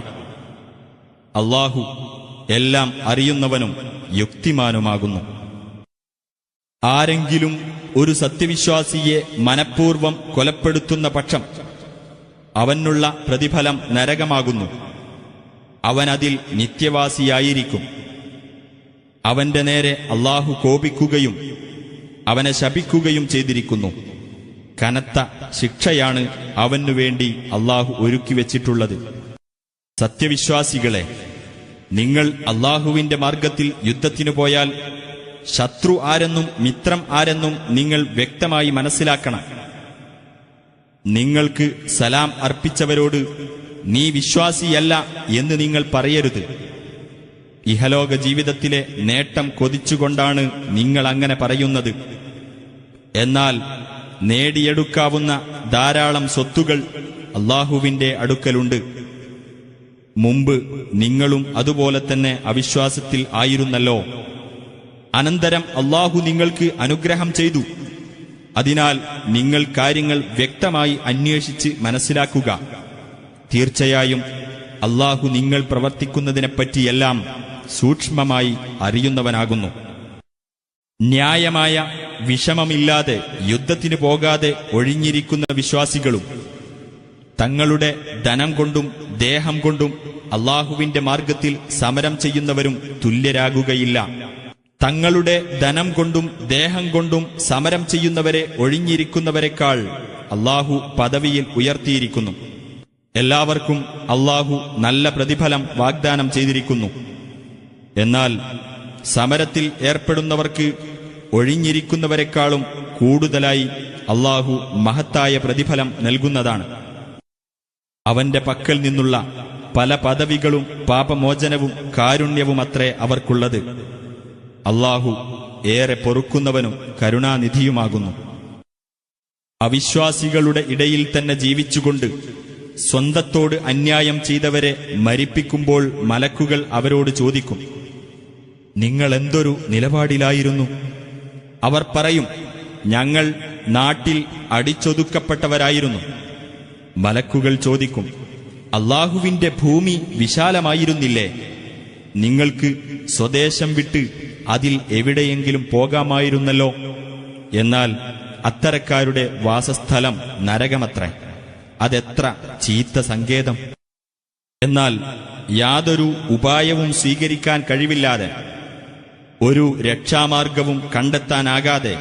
അല്ലാഹു എല്ലാം അറിയുന്നവനും യുക്തിമാനുമാകുന്നു. ആരെങ്കിലും ഒരു സത്യവിശ്വാസിയെ മനഃപൂർവ്വം കൊലപ്പെടുത്തുന്ന പക്ഷം അവനുള്ള പ്രതിഫലം നരകമാകുന്നു. അവനതിൽ നിത്യവാസിയായിരിക്കും. അവന്റെ നേരെ അല്ലാഹു കോപിക്കുകയും അവനെ ശപിക്കുകയും ചെയ്തിരിക്കുന്നു. കനത്ത ശിക്ഷയാണ് അവനുവേണ്ടി അല്ലാഹു ഒരുക്കിവെച്ചിട്ടുള്ളത്. സത്യവിശ്വാസികളെ, നിങ്ങൾ അല്ലാഹുവിന്റെ മാർഗത്തിൽ യുദ്ധത്തിനു പോയാൽ ശത്രു ആരെന്നും മിത്രം ആരെന്നും നിങ്ങൾ വ്യക്തമായി മനസ്സിലാക്കണം. നിങ്ങൾക്ക് സലാം അർപ്പിച്ചവരോട് നീ വിശ്വാസിയല്ല എന്ന് നിങ്ങൾ പറയരുത്. ഇഹലോക ജീവിതത്തിലെ നേട്ടം കൊതിച്ചുകൊണ്ടാണ് നിങ്ങൾ അങ്ങനെ പറയുന്നത്. എന്നാൽ നേടിയെടുക്കാവുന്ന ധാരാളം സ്വത്തുകൾ അല്ലാഹുവിന്റെ അടുക്കലുണ്ട്. മുമ്പ് നിങ്ങളും അതുപോലെ തന്നെ അവിശ്വാസത്തിൽ ആയിരുന്നല്ലോ. അനന്തരം അല്ലാഹു നിങ്ങൾക്ക് അനുഗ്രഹം ചെയ്തു. അതിനാൽ നിങ്ങൾ കാര്യങ്ങൾ വ്യക്തമായി അന്വേഷിച്ച് മനസ്സിലാക്കുക. തീർച്ചയായും അല്ലാഹു നിങ്ങൾ പ്രവർത്തിക്കുന്നതിനെപ്പറ്റിയെല്ലാം സൂക്ഷ്മമായി അറിയുന്നവനാകുന്നു. ന്യായമായ വിഷമമില്ലാതെ യുദ്ധത്തിനു പോകാതെ ഒഴിഞ്ഞിരിക്കുന്ന വിശ്വാസികളും തങ്ങളുടെ ധനം കൊണ്ടും ദേഹം കൊണ്ടും അല്ലാഹുവിന്റെ മാർഗത്തിൽ സമരം ചെയ്യുന്നവരും തുല്യരാകുകയില്ല. തങ്ങളുടെ ധനം കൊണ്ടും ദേഹം കൊണ്ടും സമരം ചെയ്യുന്നവരെ ഒഴിഞ്ഞിരിക്കുന്നവരെക്കാൾ അല്ലാഹു പദവിയിൽ ഉയർത്തിയിരിക്കുന്നു. എല്ലാവർക്കും അല്ലാഹു നല്ല പ്രതിഫലം വാഗ്ദാനം ചെയ്തിരിക്കുന്നു. എന്നാൽ സമരത്തിൽ ഏർപ്പെടുന്നവർക്ക് ഒഴിഞ്ഞിരിക്കുന്നവരെക്കാളും കൂടുതലായി അല്ലാഹു മഹത്തായ പ്രതിഫലം നൽകുന്നതാണ്. അവന്റെ പക്കൽ നിന്നുള്ള പല പദവികളും പാപമോചനവും കാരുണ്യവുമത്രേ അവർക്കുള്ളത്. അല്ലാഹു ഏറെ പൊറുക്കുന്നവനും കരുണാനിധിയുമാകുന്നു. അവിശ്വാസികളുടെ ഇടയിൽ തന്നെ ജീവിച്ചുകൊണ്ട് സ്വന്തത്തോട് അന്യായം ചെയ്തവരെ മരിപ്പിക്കുമ്പോൾ മലക്കുകൾ അവരോട് ചോദിക്കും, നിങ്ങൾ എന്തൊരു നിലപാടിലായിരുന്നു? അവർ പറയും, ഞങ്ങൾ നാട്ടിൽ അടിച്ചൊതുക്കപ്പെട്ടവരായിരുന്നു. മലക്കുകൾ ചോദിക്കും, അല്ലാഹുവിന്റെ ഭൂമി വിശാലമായിരുന്നില്ലേ? നിങ്ങൾക്ക് സ്വദേശം വിട്ട് അതിൽ എവിടെയെങ്കിലും പോകാമായിരുന്നല്ലോ. എന്നാൽ അത്തരക്കാരുടെ വാസസ്ഥലം നരകമത്രേ. അതെത്ര ചീത്ത സങ്കേതം! എന്നാൽ യാതൊരു ഉപായവും സ്വീകരിക്കാൻ കഴിവില്ലാതെ, ഒരു രക്ഷാമാർഗവും കണ്ടെത്താനാകാതെ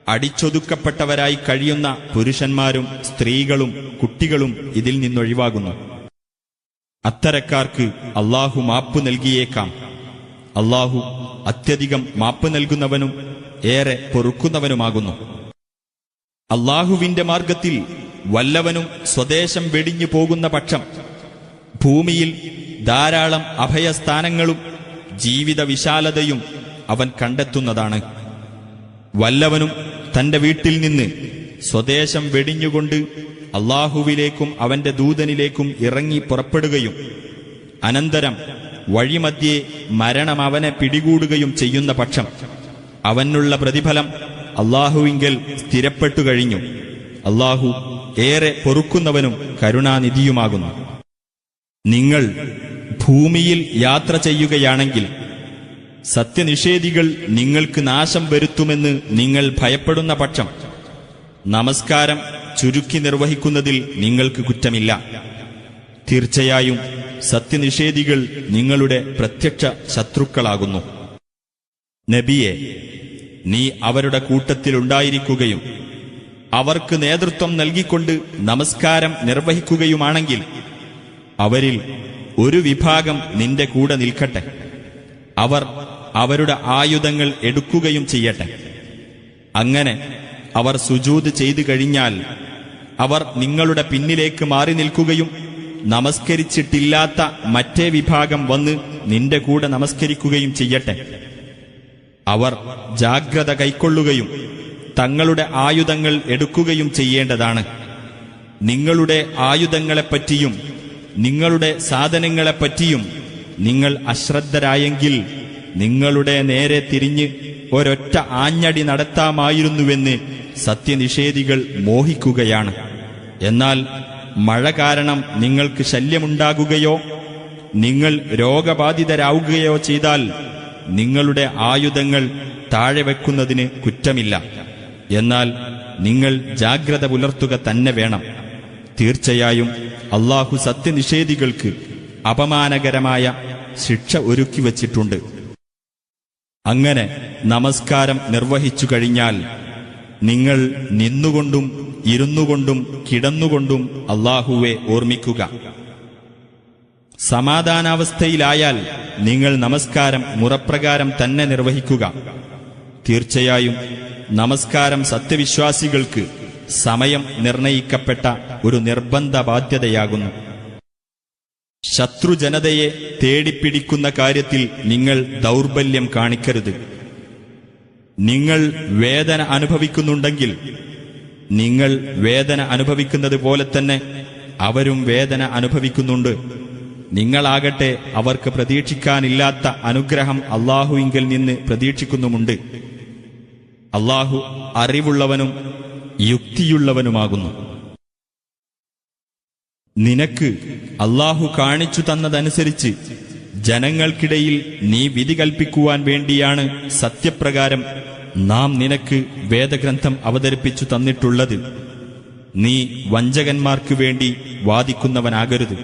അടിച്ചൊതുക്കപ്പെട്ടവരായി കഴിയുന്ന പുരുഷന്മാരും സ്ത്രീകളും കുട്ടികളും ഇതിൽ നിന്നൊഴിവാകുന്നു. അത്തരക്കാർക്ക് അല്ലാഹു മാപ്പ് നൽകിയേക്കാം. അല്ലാഹു അത്യധികം മാപ്പ് നൽകുന്നവനും ഏറെ പൊറുക്കുന്നവനുമാകുന്നു. അല്ലാഹുവിന്റെ മാർഗത്തിൽ വല്ലവനും സ്വദേശം വെടിഞ്ഞു പോകുന്ന പക്ഷം ഭൂമിയിൽ ധാരാളം അഭയസ്ഥാനങ്ങളും ജീവിത വിശാലതയും അവൻ കണ്ടെത്തുന്നതാണ്. വല്ലവനും തന്റെ വീട്ടിൽ നിന്ന് സ്വദേശം വെടിഞ്ഞുകൊണ്ട് അല്ലാഹുവിലേക്കും അവന്റെ ദൂതനിലേക്കും ഇറങ്ങി പുറപ്പെടുകയും അനന്തരം വഴിമധ്യേ മരണം അവനെ പിടികൂടുകയും ചെയ്യുന്ന പക്ഷം അവനുള്ള പ്രതിഫലം അല്ലാഹുവിങ്കൽ സ്ഥിരപ്പെട്ടു കഴിഞ്ഞു. അല്ലാഹു ഏറെ പൊറുക്കുന്നവനും കരുണാനിധിയുമാകുന്നു. നിങ്ങൾ ഭൂമിയിൽ യാത്ര ചെയ്യുകയാണെങ്കിൽ സത്യനിഷേധികൾ നിങ്ങൾക്ക് നാശം വരുത്തുമെന്ന് നിങ്ങൾ ഭയപ്പെടുന്ന പക്ഷം നമസ്കാരം ചുരുക്കി നിർവഹിക്കുന്നതിൽ നിങ്ങൾക്ക് കുറ്റമില്ല. തീർച്ചയായും സത്യനിഷേധികൾ നിങ്ങളുടെ പ്രത്യക്ഷ ശത്രുക്കളാകുന്നു. നബിയെ, നീ അവരുടെ കൂട്ടത്തിലുണ്ടായിരിക്കുകയും അവർക്ക് നേതൃത്വം നൽകിക്കൊണ്ട് നമസ്കാരം നിർവഹിക്കുകയുമാണെങ്കിൽ അവരിൽ ഒരു വിഭാഗം നിന്റെ കൂടെ നിൽക്കട്ടെ. അവർ അവരുടെ ആയുധങ്ങൾ എടുക്കുകയും ചെയ്യട്ടെ. അങ്ങനെ അവർ സുജൂദ് ചെയ്തു കഴിഞ്ഞാൽ അവർ നിങ്ങളുടെ പിന്നിലേക്ക് മാറി നിൽക്കുകയും നമസ്കരിച്ചിട്ടില്ലാത്ത മറ്റേ വിഭാഗം വന്ന് നിന്റെ കൂടെ നമസ്കരിക്കുകയും ചെയ്യട്ടെ. അവർ ജാഗ്രത കൈക്കൊള്ളുകയും തങ്ങളുടെ ആയുധങ്ങൾ എടുക്കുകയും ചെയ്യേണ്ടതാണ്. നിങ്ങളുടെ ആയുധങ്ങളെപ്പറ്റിയും നിങ്ങളുടെ സാധനങ്ങളെപ്പറ്റിയും നിങ്ങൾ അശ്രദ്ധരായെങ്കിൽ നിങ്ങളുടെ നേരെ തിരിഞ്ഞ് ഒരൊറ്റ ആഞ്ഞടി നടത്താമായിരുന്നുവെന്ന് സത്യനിഷേധികൾ മോഹിക്കുകയാണ്. എന്നാൽ മഴ കാരണം നിങ്ങൾക്ക് ശല്യമുണ്ടാകുകയോ നിങ്ങൾ രോഗബാധിതരാവുകയോ ചെയ്താൽ നിങ്ങളുടെ ആയുധങ്ങൾ താഴെ വെക്കുന്നതിന് കുറ്റമില്ല. എന്നാൽ നിങ്ങൾ ജാഗ്രത പുലർത്തുക തന്നെ വേണം. തീർച്ചയായും അല്ലാഹു സത്യനിഷേധികൾക്ക് അപമാനകരമായ ശിക്ഷ ഒരുക്കിവച്ചിട്ടുണ്ട്. അങ്ങനെ നമസ്കാരം നിർവഹിച്ചു കഴിഞ്ഞാൽ നിങ്ങൾ നിന്നുകൊണ്ടും ഇരുന്നുകൊണ്ടും കിടന്നുകൊണ്ടും അല്ലാഹുവെ ഓർമ്മിക്കുക. സമാധാനാവസ്ഥയിലായാൽ നിങ്ങൾ നമസ്കാരം മുറപ്രകാരം തന്നെ നിർവഹിക്കുക. തീർച്ചയായും നമസ്കാരം സത്യവിശ്വാസികൾക്ക് സമയം നിർണയിക്കപ്പെട്ട ഒരു നിർബന്ധ ബാധ്യതയാകുന്നു. ശത്രുജനതയെ തേടിപ്പിടിക്കുന്ന കാര്യത്തിൽ നിങ്ങൾ ദൗർബല്യം കാണിക്കരുത്. നിങ്ങൾ വേദന അനുഭവിക്കുന്നുണ്ടെങ്കിൽ നിങ്ങൾ വേദന അനുഭവിക്കുന്നത് പോലെ തന്നെ അവരും വേദന അനുഭവിക്കുന്നുണ്ട്. നിങ്ങളാകട്ടെ അവർക്ക് പ്രതീക്ഷിക്കാനില്ലാത്ത അനുഗ്രഹം അല്ലാഹുവിങ്കൽ നിന്ന് പ്രതീക്ഷിക്കുന്നുമുണ്ട്. അല്ലാഹു അറിവുള്ളവനും യുക്തിയുള്ളവനുമാകുന്നു. നിനക്ക് അല്ലാഹു കാണിച്ചു തന്നതനുസരിച്ച് ജനങ്ങൾക്കിടയിൽ നീ വിധി കൽപ്പിക്കുവാൻ വേണ്ടിയാണ് സത്യപ്രകാരം നാം നിനക്ക് വേദഗ്രന്ഥം അവതരിപ്പിച്ചു തന്നിട്ടുള്ളത്. നീ വഞ്ചകന്മാർക്ക് വേണ്ടി വാദിക്കുന്നവനാകരുത്.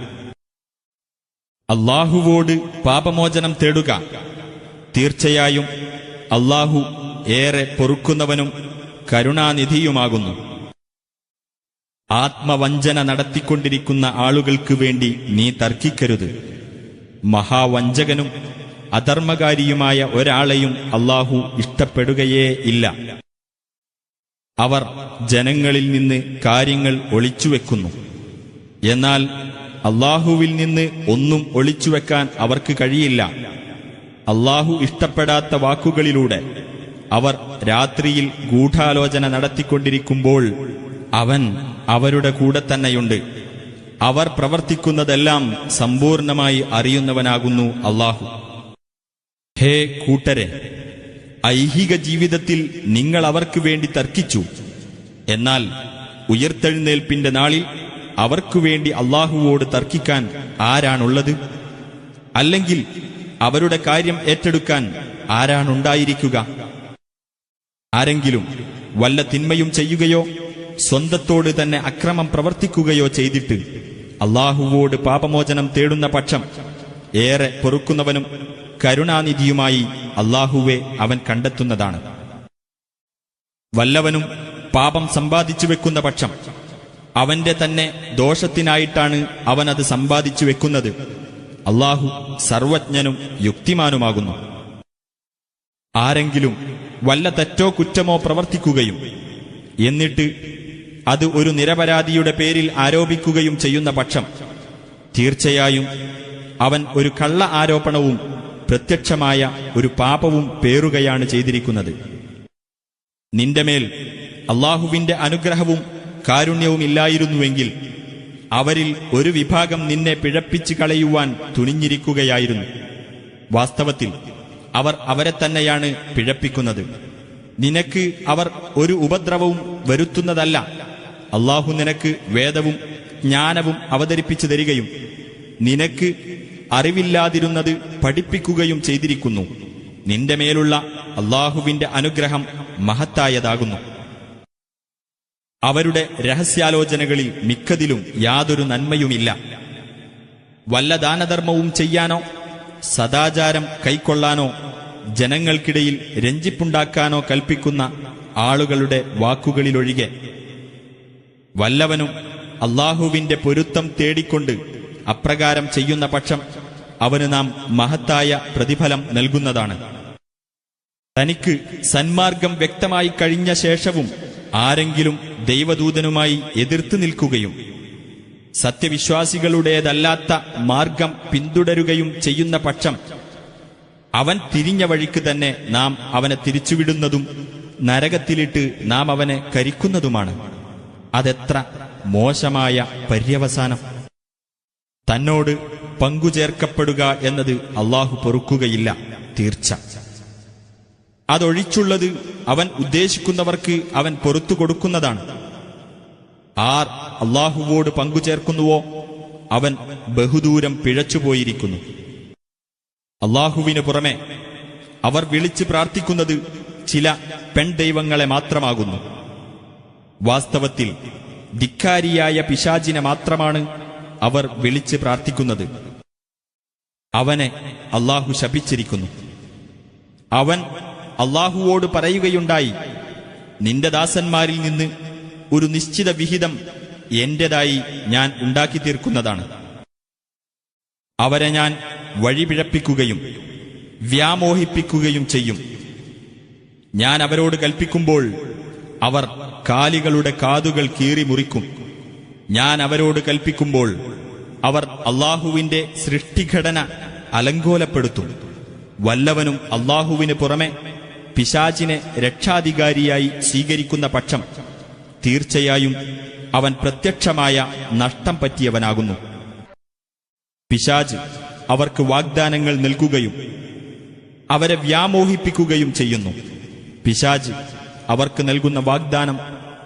അല്ലാഹുവോട് പാപമോചനം തേടുക. തീർച്ചയായും അല്ലാഹു ഏറെ പൊറുക്കുന്നവനും കരുണാനിധിയുമാകുന്നു. ആത്മവഞ്ചന നടത്തിക്കൊണ്ടിരിക്കുന്ന ആളുകൾക്ക് വേണ്ടി നീ തർക്കിക്കരുത്. മഹാവഞ്ചകനും അധർമ്മകാരിയുമായ ഒരാളെയും അല്ലാഹു ഇഷ്ടപ്പെടുകയേ ഇല്ല. അവർ ജനങ്ങളിൽ നിന്ന് കാര്യങ്ങൾ ഒളിച്ചുവെക്കുന്നു. എന്നാൽ അല്ലാഹുവിൽ നിന്ന് ഒന്നും ഒളിച്ചുവെക്കാൻ അവർക്ക് കഴിയില്ല. അല്ലാഹു ഇഷ്ടപ്പെടാത്ത വാക്കുകളിലൂടെ അവർ രാത്രിയിൽ ഗൂഢാലോചന നടത്തിക്കൊണ്ടിരിക്കുമ്പോൾ അവൻ അവരുടെ കൂടെ തന്നെയുണ്ട്. അവർ പ്രവർത്തിക്കുന്നതെല്ലാം സമ്പൂർണമായി അറിയുന്നവനാകുന്നു അല്ലാഹു. ഹേ കൂട്ടരെ, ഐഹിക ജീവിതത്തിൽ നിങ്ങൾ അവർക്ക് വേണ്ടി തർക്കിച്ചു. എന്നാൽ ഉയിർത്തെഴുന്നേൽപ്പിന്റെ നാളിൽ അവർക്കുവേണ്ടി അള്ളാഹുവോട് തർക്കിക്കാൻ ആരാണുള്ളത്? അല്ലെങ്കിൽ അവരുടെ കാര്യം ഏറ്റെടുക്കാൻ ആരാണുണ്ടായിരിക്കുക? ആരെങ്കിലും വല്ല തിന്മയും ചെയ്യുകയോ സ്വന്തത്തോട് തന്നെ അക്രമം പ്രവർത്തിക്കുകയോ ചെയ്തിട്ട് അള്ളാഹുവോട് പാപമോചനം തേടുന്ന പക്ഷം ഏറെ പൊറുക്കുന്നവനും കരുണാനിധിയുമായി അള്ളാഹുവെ അവൻ കണ്ടെത്തുന്നതാണ്. വല്ലവനും പാപം സമ്പാദിച്ചു വെക്കുന്ന പക്ഷം അവന്റെ തന്നെ ദോഷത്തിനായിട്ടാണ് അവനത് സമ്പാദിച്ചു വെക്കുന്നത്. അള്ളാഹു സർവജ്ഞനും യുക്തിമാനുമാകുന്നു. ആരെങ്കിലും വല്ല തെറ്റോ കുറ്റമോ പ്രവർത്തിക്കുകയും എന്നിട്ട് അത് ഒരു നിരപരാധിയുടെ പേരിൽ ആരോപിക്കുകയും ചെയ്യുന്ന പക്ഷം തീർച്ചയായും അവൻ ഒരു കള്ള ആരോപണവും പ്രത്യക്ഷമായ ഒരു പാപവും പേറുകയാണ് ചെയ്തിരിക്കുന്നത്. നിന്റെ മേൽ അള്ളാഹുവിന്റെ അനുഗ്രഹവും കാരുണ്യവുമില്ലായിരുന്നുവെങ്കിൽ അവരിൽ ഒരു വിഭാഗം നിന്നെ പിഴപ്പിച്ചു കളയുവാൻ തുനിഞ്ഞിരിക്കുകയായിരുന്നു. വാസ്തവത്തിൽ അവർ അവരെ തന്നെയാണ് പിഴപ്പിക്കുന്നത്. നിനക്ക് അവർ ഒരു ഉപദ്രവവും വരുത്തുന്നതല്ല. അള്ളാഹു നിനക്ക് വേദവും ജ്ഞാനവും അവതരിപ്പിച്ചു തരികയും നിനക്ക് അറിവില്ലാതിരുന്നത് പഠിപ്പിക്കുകയും ചെയ്തിരിക്കുന്നു. നിന്റെ മേലുള്ള അള്ളാഹുവിന്റെ അനുഗ്രഹം മഹത്തായതാകുന്നു. അവരുടെ രഹസ്യാലോചനകളിൽ മിക്കതിലും യാതൊരു നന്മയുമില്ല. വല്ല ദാനധർമ്മവും ചെയ്യാനോ സദാചാരം കൈക്കൊള്ളാനോ ജനങ്ങൾക്കിടയിൽ രഞ്ജിപ്പുണ്ടാക്കാനോ കൽപ്പിക്കുന്ന ആളുകളുടെ വാക്കുകളിലൊഴികെ വല്ലവനും അള്ളാഹുവിന്റെ പൊരുത്തം തേടിക്കൊണ്ട് അപ്രകാരം ചെയ്യുന്ന പക്ഷം അവന് നാം മഹത്തായ പ്രതിഫലം നൽകുന്നതാണ്. തനിക്ക് സന്മാർഗം വ്യക്തമായി കഴിഞ്ഞ ശേഷവും ആരെങ്കിലും ദൈവദൂതനുമായി എതിർത്തു നിൽക്കുകയും സത്യവിശ്വാസികളുടേതല്ലാത്ത മാർഗം പിന്തുടരുകയും ചെയ്യുന്ന പക്ഷം അവൻ തിരിഞ്ഞ വഴിക്ക് തന്നെ നാം അവനെ തിരിച്ചുവിടുന്നതും നരകത്തിലിട്ട് നാം അവനെ കരിക്കുന്നതുമാണ്. അതെത്ര മോശമായ പര്യവസാനം! തന്നോട് പങ്കുചേർക്കപ്പെടുക എന്നത് അള്ളാഹു പൊറുക്കുകയില്ല, തീർച്ച. അതൊഴിച്ചുള്ളത് അവൻ ഉദ്ദേശിക്കുന്നവർക്ക് അവൻ പൊറത്തു കൊടുക്കുന്നതാണ്. ആർ അള്ളാഹുവോട് പങ്കുചേർക്കുന്നുവോ അവൻ ബഹുദൂരം പിഴച്ചുപോയിരിക്കുന്നു. അള്ളാഹുവിന് പുറമെ അവർ വിളിച്ച് പ്രാർത്ഥിക്കുന്നത് ചില പെൺദൈവങ്ങളെ മാത്രമാകുന്നു. വാസ്തവത്തിൽ ധിക്കാരിയായ പിശാചിനെ മാത്രമാണ് അവർ വിളിച്ച് പ്രാർത്ഥിക്കുന്നത്. അവനെ അള്ളാഹു ശപിച്ചിരിക്കുന്നു. അവൻ അള്ളാഹുവോട് പറയുകയുണ്ടായി, നിന്റെ ദാസന്മാരിൽ നിന്ന് ഒരു നിശ്ചിത വിഹിതം എന്റേതായി ഞാൻ ഉണ്ടാക്കി തീർക്കുന്നതാണ്. അവരെ ഞാൻ വഴിപിഴപ്പിക്കുകയും വ്യാമോഹിപ്പിക്കുകയും ചെയ്യും. ഞാൻ അവരോട് കൽപ്പിക്കുമ്പോൾ അവർ കാലികളുടെ കാതുകൾ കീറി മുറിക്കും. ഞാൻ അവരോട് കൽപ്പിക്കുമ്പോൾ അവർ അള്ളാഹുവിന്റെ സൃഷ്ടിഘടന അലങ്കോലപ്പെടുത്തും. വല്ലവനും അള്ളാഹുവിന് പുറമെ പിശാചിനെ രക്ഷാധികാരിയായി സ്വീകരിക്കുന്ന പക്ഷം തീർച്ചയായും അവൻ പ്രത്യക്ഷമായ നഷ്ടം പറ്റിയവനാകുന്നു. പിശാച് അവർക്ക് വാഗ്ദാനങ്ങൾ നൽകുകയും അവരെ വ്യാമോഹിപ്പിക്കുകയും ചെയ്യുന്നു. പിശാച് അവർക്ക് നൽകുന്ന വാഗ്ദാനം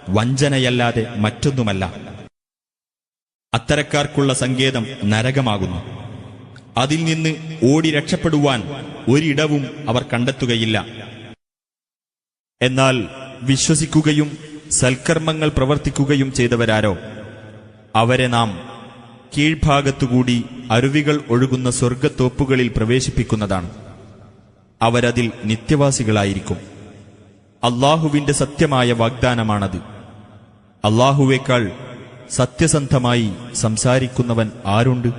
വഞ്ചനയല്ലാതെ മറ്റൊന്നുമല്ല. അത്തരക്കാർക്കുള്ള സങ്കേതം നരകമാകുന്നു. അതിൽ നിന്ന് ഓടി രക്ഷപ്പെടുവാൻ ഒരിടവും അവർ കണ്ടെത്തുകയില്ല. എന്നാൽ വിശ്വസിക്കുകയും സൽക്കർമ്മങ്ങൾ പ്രവർത്തിക്കുകയും ചെയ്തവരാരോ അവരെ നാം കീഴ്ഭാഗത്തുകൂടി അരുവികൾ ഒഴുകുന്ന സ്വർഗ്ഗത്തോപ്പുകളിൽ പ്രവേശിപ്പിക്കുന്നതാണ്. അവരതിൽ നിത്യവാസികളായിരിക്കും. അള്ളാഹുവിന്റെ സത്യമായ വാഗ്ദാനമാണത്. അള്ളാഹുവേക്കാൾ സത്യസന്ധമായി സംസാരിക്കുന്നവൻ ആരുണ്ട്?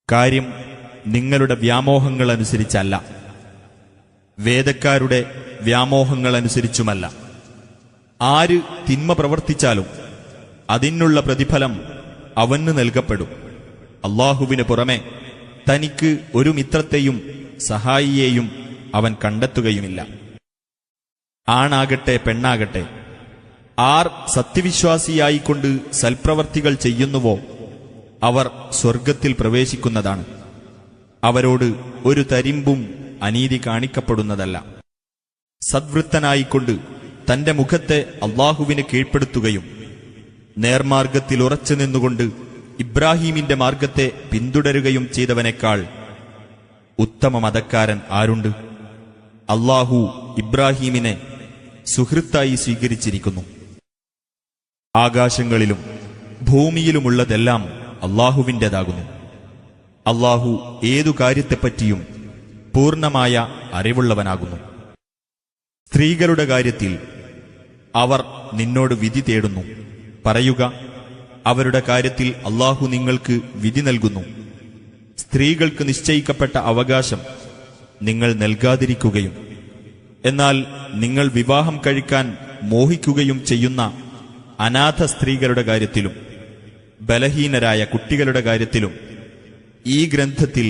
കാര്യം നിങ്ങളുടെ വ്യാമോഹങ്ങളനുസരിച്ചല്ല, വേദക്കാരുടെ വ്യാമോഹങ്ങളനുസരിച്ചുമല്ല. ആര് തിന്മ പ്രവർത്തിച്ചാലും അതിനുള്ള പ്രതിഫലം അവന് നൽകപ്പെടും. അള്ളാഹുവിന് പുറമെ തനിക്ക് ഒരു മിത്രത്തെയും സഹായിയെയും അവൻ കണ്ടെത്തുകയുമില്ല. ആണാകട്ടെ പെണ്ണാകട്ടെ, ആർ സത്യവിശ്വാസിയായിക്കൊണ്ട് സൽപ്രവർത്തികൾ ചെയ്യുന്നുവോ അവർ സ്വർഗത്തിൽ പ്രവേശിക്കുന്നതാണ്. അവരോട് ഒരു തരിമ്പും അനീതി കാണിക്കപ്പെടുന്നതല്ല. സദ്വൃത്തനായിക്കൊണ്ട് തന്റെ മുഖത്തെ അള്ളാഹുവിന് കീഴ്പ്പെടുത്തുകയും നേർമാർഗത്തിൽ ഉറച്ചു നിന്നുകൊണ്ട് ഇബ്രാഹീമിന്റെ മാർഗത്തെ പിന്തുടരുകയും ചെയ്തവനേക്കാൾ ഉത്തമ മതക്കാരൻ ആരുണ്ട്? അല്ലാഹു ഇബ്രാഹീമിനെ സുഹൃത്തായി സ്വീകരിച്ചിരിക്കുന്നു. ആകാശങ്ങളിലും ഭൂമിയിലുമുള്ളതെല്ലാം അല്ലാഹുവിൻ്റെതാകുന്നു. അല്ലാഹു ഏതു കാര്യത്തെപ്പറ്റിയും പൂർണ്ണമായ അറിവുള്ളവനാകുന്നു. സ്ത്രീകളുടെ കാര്യത്തിൽ അവർ നിന്നോട് വിധി തേടുന്നു. പറയുക, അവരുടെ കാര്യത്തിൽ അല്ലാഹു നിങ്ങൾക്ക് വിധി നൽകുന്നു. സ്ത്രീകൾക്ക് നിശ്ചയിക്കപ്പെട്ട അവകാശം നിങ്ങൾ നൽകാതിരിക്കുകയും എന്നാൽ നിങ്ങൾ വിവാഹം കഴിക്കാൻ മോഹിക്കുകയും ചെയ്യുന്ന അനാഥ സ്ത്രീകളുടെ കാര്യത്തിലും ബലഹീനരായ കുട്ടികളുടെ കാര്യത്തിലും ഈ ഗ്രന്ഥത്തിൽ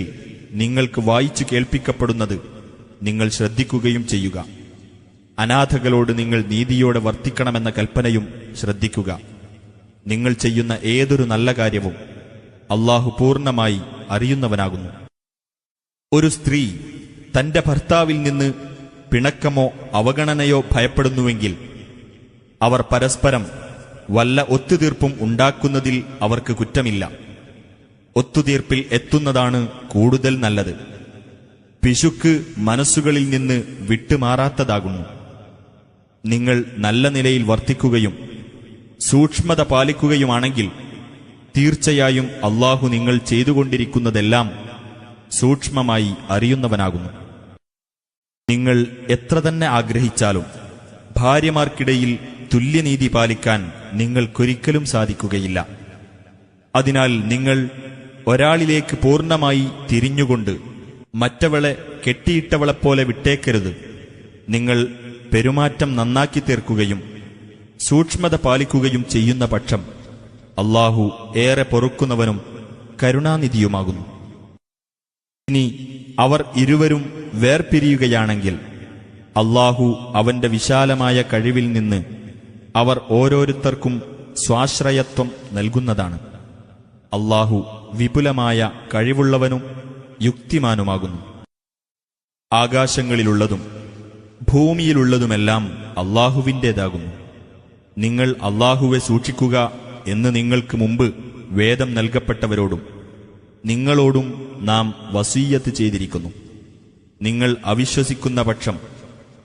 നിങ്ങൾക്ക് വായിച്ചു കേൾപ്പിക്കപ്പെടുന്നത് നിങ്ങൾ ശ്രദ്ധിക്കുകയും ചെയ്യുക. അനാഥകളോട് നിങ്ങൾ നീതിയോടെ വർത്തിക്കണമെന്ന കൽപ്പനയും ശ്രദ്ധിക്കുക. നിങ്ങൾ ചെയ്യുന്ന ഏതൊരു നല്ല കാര്യവും അല്ലാഹു പൂർണ്ണമായി അറിയുന്നവനാകുന്നു. ഒരു സ്ത്രീ തന്റെ ഭർത്താവിൽ നിന്ന് പിണക്കമോ അവഗണനയോ ഭയപ്പെടുന്നുവെങ്കിൽ അവർ പരസ്പരം വല്ല ഒത്തുതീർപ്പും ഉണ്ടാക്കുന്നതിൽ അവർക്ക് കുറ്റമില്ല. ഒത്തുതീർപ്പിൽ എത്തുന്നതാണ് കൂടുതൽ നല്ലത്. പിശുക്ക് മനസ്സുകളിൽ നിന്ന് വിട്ടുമാറാത്തതാകുന്നു. നിങ്ങൾ നല്ല നിലയിൽ വർത്തിക്കുകയും സൂക്ഷ്മത പാലിക്കുകയുമാണെങ്കിൽ തീർച്ചയായും അല്ലാഹു നിങ്ങൾ ചെയ്തുകൊണ്ടിരിക്കുന്നതെല്ലാം സൂക്ഷ്മമായി അറിയുന്നവനാകുന്നു. നിങ്ങൾ എത്ര തന്നെ ആഗ്രഹിച്ചാലും ഭാര്യമാർക്കിടയിൽ തുല്യനീതി പാലിക്കാൻ നിങ്ങൾക്കൊരിക്കലും സാധിക്കുകയില്ല. അതിനാൽ നിങ്ങൾ ഒരാളിലേക്ക് പൂർണ്ണമായി തിരിഞ്ഞുകൊണ്ട് മറ്റവളെ കെട്ടിയിട്ടവളെപ്പോലെ വിട്ടേക്കരുത്. നിങ്ങൾ പെരുമാറ്റം നന്നാക്കി തീർക്കുകയും സൂക്ഷ്മത പാലിക്കുകയും ചെയ്യുന്ന പക്ഷം അല്ലാഹു ഏറെ പൊറുക്കുന്നവനും കരുണാനിധിയുമാകുന്നു. ഇനി അവർ ഇരുവരും വേർപിരിയുകയാണെങ്കിൽ അല്ലാഹു അവന്റെ വിശാലമായ കഴിവിൽ നിന്ന് അവർ ഓരോരുത്തർക്കും സ്വാശ്രയത്വം നൽകുന്നതാണ്. അല്ലാഹു വിപുലമായ കഴിവുള്ളവനും യുക്തിമാനുമാകുന്നു. ആകാശങ്ങളിലുള്ളതും ഭൂമിയിലുള്ളതുമെല്ലാം അല്ലാഹുവിൻ്റേതാകുന്നു. നിങ്ങൾ അല്ലാഹുവെ സൂക്ഷിക്കുക എന്ന് നിങ്ങൾക്ക് മുമ്പ് വേദം നൽകപ്പെട്ടവരോടും നിങ്ങളോടും നാം വസീയത്ത് ചെയ്തിരിക്കുന്നു. നിങ്ങൾ അവിശ്വസിക്കുന്ന പക്ഷം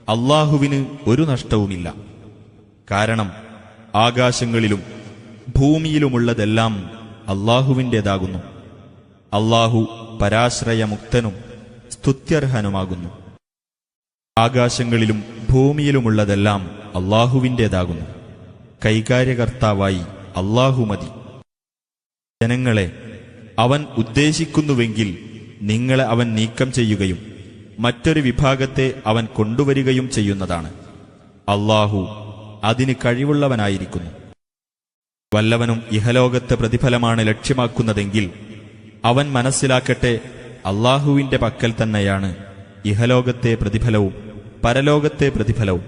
അല്ലാഹുവിന് ഒരു നഷ്ടവുമില്ല. കാരണം ആകാശങ്ങളിലും ഭൂമിയിലുമുള്ളതെല്ലാം അല്ലാഹുവിൻ്റേതാകുന്നു. അല്ലാഹു പരാശ്രയമുക്തനും സ്തുത്യർഹനുമാകുന്നു. ആകാശങ്ങളിലും ഭൂമിയിലുമുള്ളതെല്ലാം അല്ലാഹുവിൻ്റേതാകുന്നു. കൈകാര്യകർത്താവായി അല്ലാഹു മതി. ജനങ്ങളെ അവൻ ഉദ്ദേശിക്കുന്നുവെങ്കിൽ നിങ്ങളെ അവൻ നീക്കം ചെയ്യുകയും മറ്റൊരു വിഭാഗത്തെ അവൻ കൊണ്ടുവരികയും ചെയ്യുന്നതാണ്. അല്ലാഹു അതിന് കഴിവുള്ളവനായിരിക്കുന്നു. വല്ലവനും ഇഹലോകത്തെ പ്രതിഫലമാണ് ലക്ഷ്യമാക്കുന്നതെങ്കിൽ അവൻ മനസ്സിലാക്കട്ടെ, അല്ലാഹുവിന്റെ പക്കൽ തന്നെയാണ് ഇഹലോകത്തെ പ്രതിഫലവും പരലോകത്തെ പ്രതിഫലവും.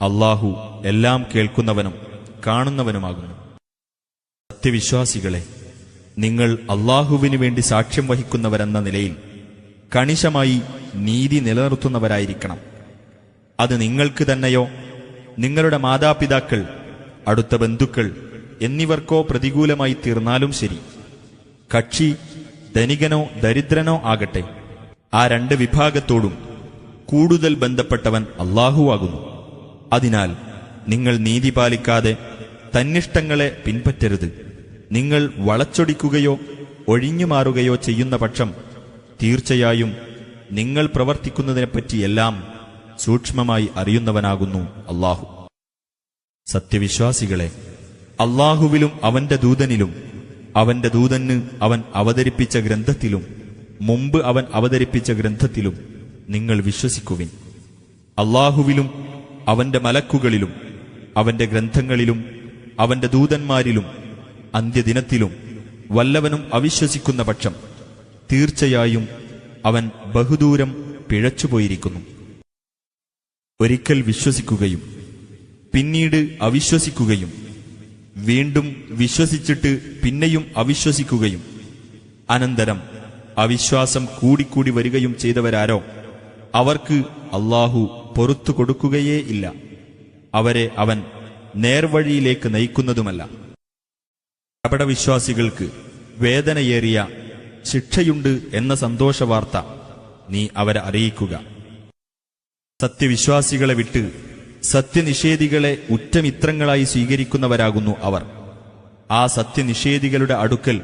അല്ലാഹു എല്ലാം കേൾക്കുന്നവനും കാണുന്നവനുമാകുന്നു. സത്യവിശ്വാസികളെ, നിങ്ങൾ അല്ലാഹുവിനു വേണ്ടി സാക്ഷ്യം വഹിക്കുന്നവരെന്ന നിലയിൽ കണിശമായി നീതി നിലനിർത്തുന്നവരായിരിക്കണം. അത് നിങ്ങൾക്ക് തന്നെയോ നിങ്ങളുടെ മാതാപിതാക്കൾ, അടുത്ത ബന്ധുക്കൾ എന്നിവർക്കോ പ്രതികൂലമായി തീർന്നാലും ശരി. കക്ഷി ധനികനോ ദരിദ്രനോ ആകട്ടെ, ആ രണ്ട് വിഭാഗത്തോടും കൂടുതൽ ബന്ധപ്പെട്ടവൻ അല്ലാഹുവാകുന്നു. അതിനാൽ നിങ്ങൾ നീതി പാലിക്കാതെ തന്നിഷ്ടങ്ങളെ പിൻപറ്റരുത്. നിങ്ങൾ വളച്ചൊടിക്കുകയോ ഒഴിഞ്ഞുമാറുകയോ ചെയ്യുന്ന പക്ഷം തീർച്ചയായും നിങ്ങൾ പ്രവർത്തിക്കുന്നതിനെപ്പറ്റിയെല്ലാം സൂക്ഷ്മമായി അറിയുന്നവനാകുന്നു അല്ലാഹു. സത്യവിശ്വാസികളെ, അല്ലാഹുവിലും അവന്റെ ദൂതനിലും അവന്റെ ദൂതന് അവൻ അവതരിപ്പിച്ച ഗ്രന്ഥത്തിലും മുമ്പ് അവൻ അവതരിപ്പിച്ച ഗ്രന്ഥത്തിലും നിങ്ങൾ വിശ്വസിക്കുവിൻ. അല്ലാഹുവിലും അവന്റെ മലക്കുകളിലും അവന്റെ ഗ്രന്ഥങ്ങളിലും അവന്റെ ദൂതന്മാരിലും അന്ത്യദിനത്തിലും വല്ലവനും അവിശ്വസിക്കുന്ന പക്ഷം തീർച്ചയായും അവൻ ബഹുദൂരം പിഴച്ചുപോയിരിക്കുന്നു. ഒരിക്കൽ വിശ്വസിക്കുകയും പിന്നീട് അവിശ്വസിക്കുകയും വീണ്ടും വിശ്വസിച്ചിട്ട് പിന്നെയും അവിശ്വസിക്കുകയും അനന്തരം അവിശ്വാസം കൂടിക്കൂടി വരികയും ചെയ്തവരാരോ അവർക്ക് അല്ലാഹു പൊറുത്തു കൊടുക്കുകയേ ഇല്ല. അവരെ അവൻ നേർവഴിയിലേക്ക് നയിക്കുന്നതുമല്ല. കപടവിശ്വാസികൾക്ക് വേദനയേറിയ ശിക്ഷയുണ്ട് എന്ന സന്തോഷവാർത്ത നീ അവരെ അറിയിക്കുക. സത്യവിശ്വാസികളെ വിട്ട് സത്യനിഷേധികളെ ഉറ്റമിത്രങ്ങളായി സ്വീകരിക്കുന്നവരാകുന്നു അവർ. ആ സത്യനിഷേധികളുടെ അടുക്കൽ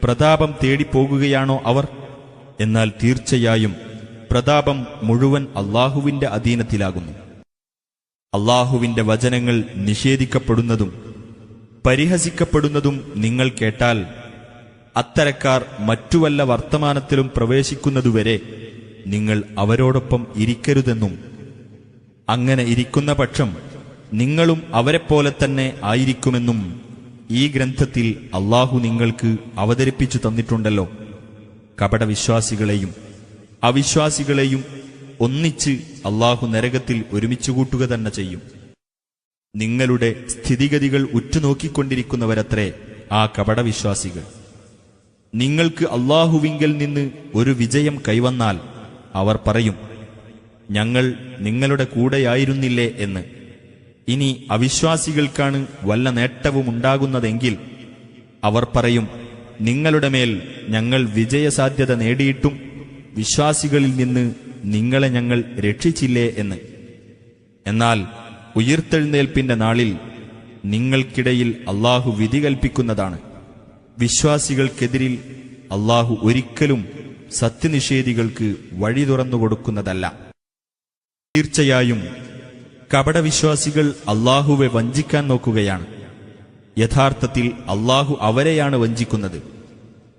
പ്രതാപം തേടിപ്പോകുകയാണോ അവർ? എന്നാൽ തീർച്ചയായും പ്രതാപം മുഴുവൻ അള്ളാഹുവിന്റെ അധീനത്തിലാകുന്നു. അള്ളാഹുവിന്റെ വചനങ്ങൾ നിഷേധിക്കപ്പെടുന്നതും പരിഹസിക്കപ്പെടുന്നതും നിങ്ങൾ കേട്ടാൽ അത്തരക്കാർ മറ്റു വല്ല വർത്തമാനത്തിലും പ്രവേശിക്കുന്നതുവരെ നിങ്ങൾ അവരോടൊപ്പം ഇരിക്കരുതെന്നും അങ്ങനെ ഇരിക്കുന്ന പക്ഷം നിങ്ങളും അവരെപ്പോലെ തന്നെ ആയിരിക്കുമെന്നും ഈ ഗ്രന്ഥത്തിൽ അള്ളാഹു നിങ്ങൾക്ക് അവതരിപ്പിച്ചു തന്നിട്ടുണ്ടല്ലോ. കപടവിശ്വാസികളെയും അവിശ്വാസികളെയും ഒന്നിച്ച് അള്ളാഹു നരകത്തിൽ ഒരുമിച്ചു കൂട്ടുക തന്നെ ചെയ്യും. നിങ്ങളുടെ സ്ഥിതിഗതികൾ ഉറ്റുനോക്കിക്കൊണ്ടിരിക്കുന്നവരത്രേ ആ കപടവിശ്വാസികൾ. നിങ്ങൾക്ക് അള്ളാഹുവിങ്കൽ നിന്ന് ഒരു വിജയം കൈവന്നാൽ അവർ പറയും, ഞങ്ങൾ നിങ്ങളുടെ കൂടെയായിരുന്നില്ലേ എന്ന്. ഇനി അവിശ്വാസികൾക്കാണ് വല്ല നേട്ടവുമുണ്ടാകുന്നതെങ്കിൽ അവർ പറയും, നിങ്ങളുടെ മേൽ ഞങ്ങൾ വിജയസാധ്യത നേടിയിട്ടും വിശ്വാസികളിൽ നിന്ന് നിങ്ങളെ ഞങ്ങൾ രക്ഷിച്ചില്ലേ എന്ന്. എന്നാൽ ഉയിർത്തെഴുന്നേൽപ്പിന്റെ നാളിൽ നിങ്ങൾക്കിടയിൽ അള്ളാഹു വിധി കൽപ്പിക്കുന്നതാണ്. വിശ്വാസികൾക്കെതിരിൽ അള്ളാഹു ഒരിക്കലും സത്യനിഷേധികൾക്ക് വഴി തുറന്നുകൊടുക്കുന്നതല്ല. തീർച്ചയായും കപടവിശ്വാസികൾ അള്ളാഹുവെ വഞ്ചിക്കാൻ നോക്കുകയാണ്. യഥാർത്ഥത്തിൽ അള്ളാഹു അവരെയാണ് വഞ്ചിക്കുന്നത്.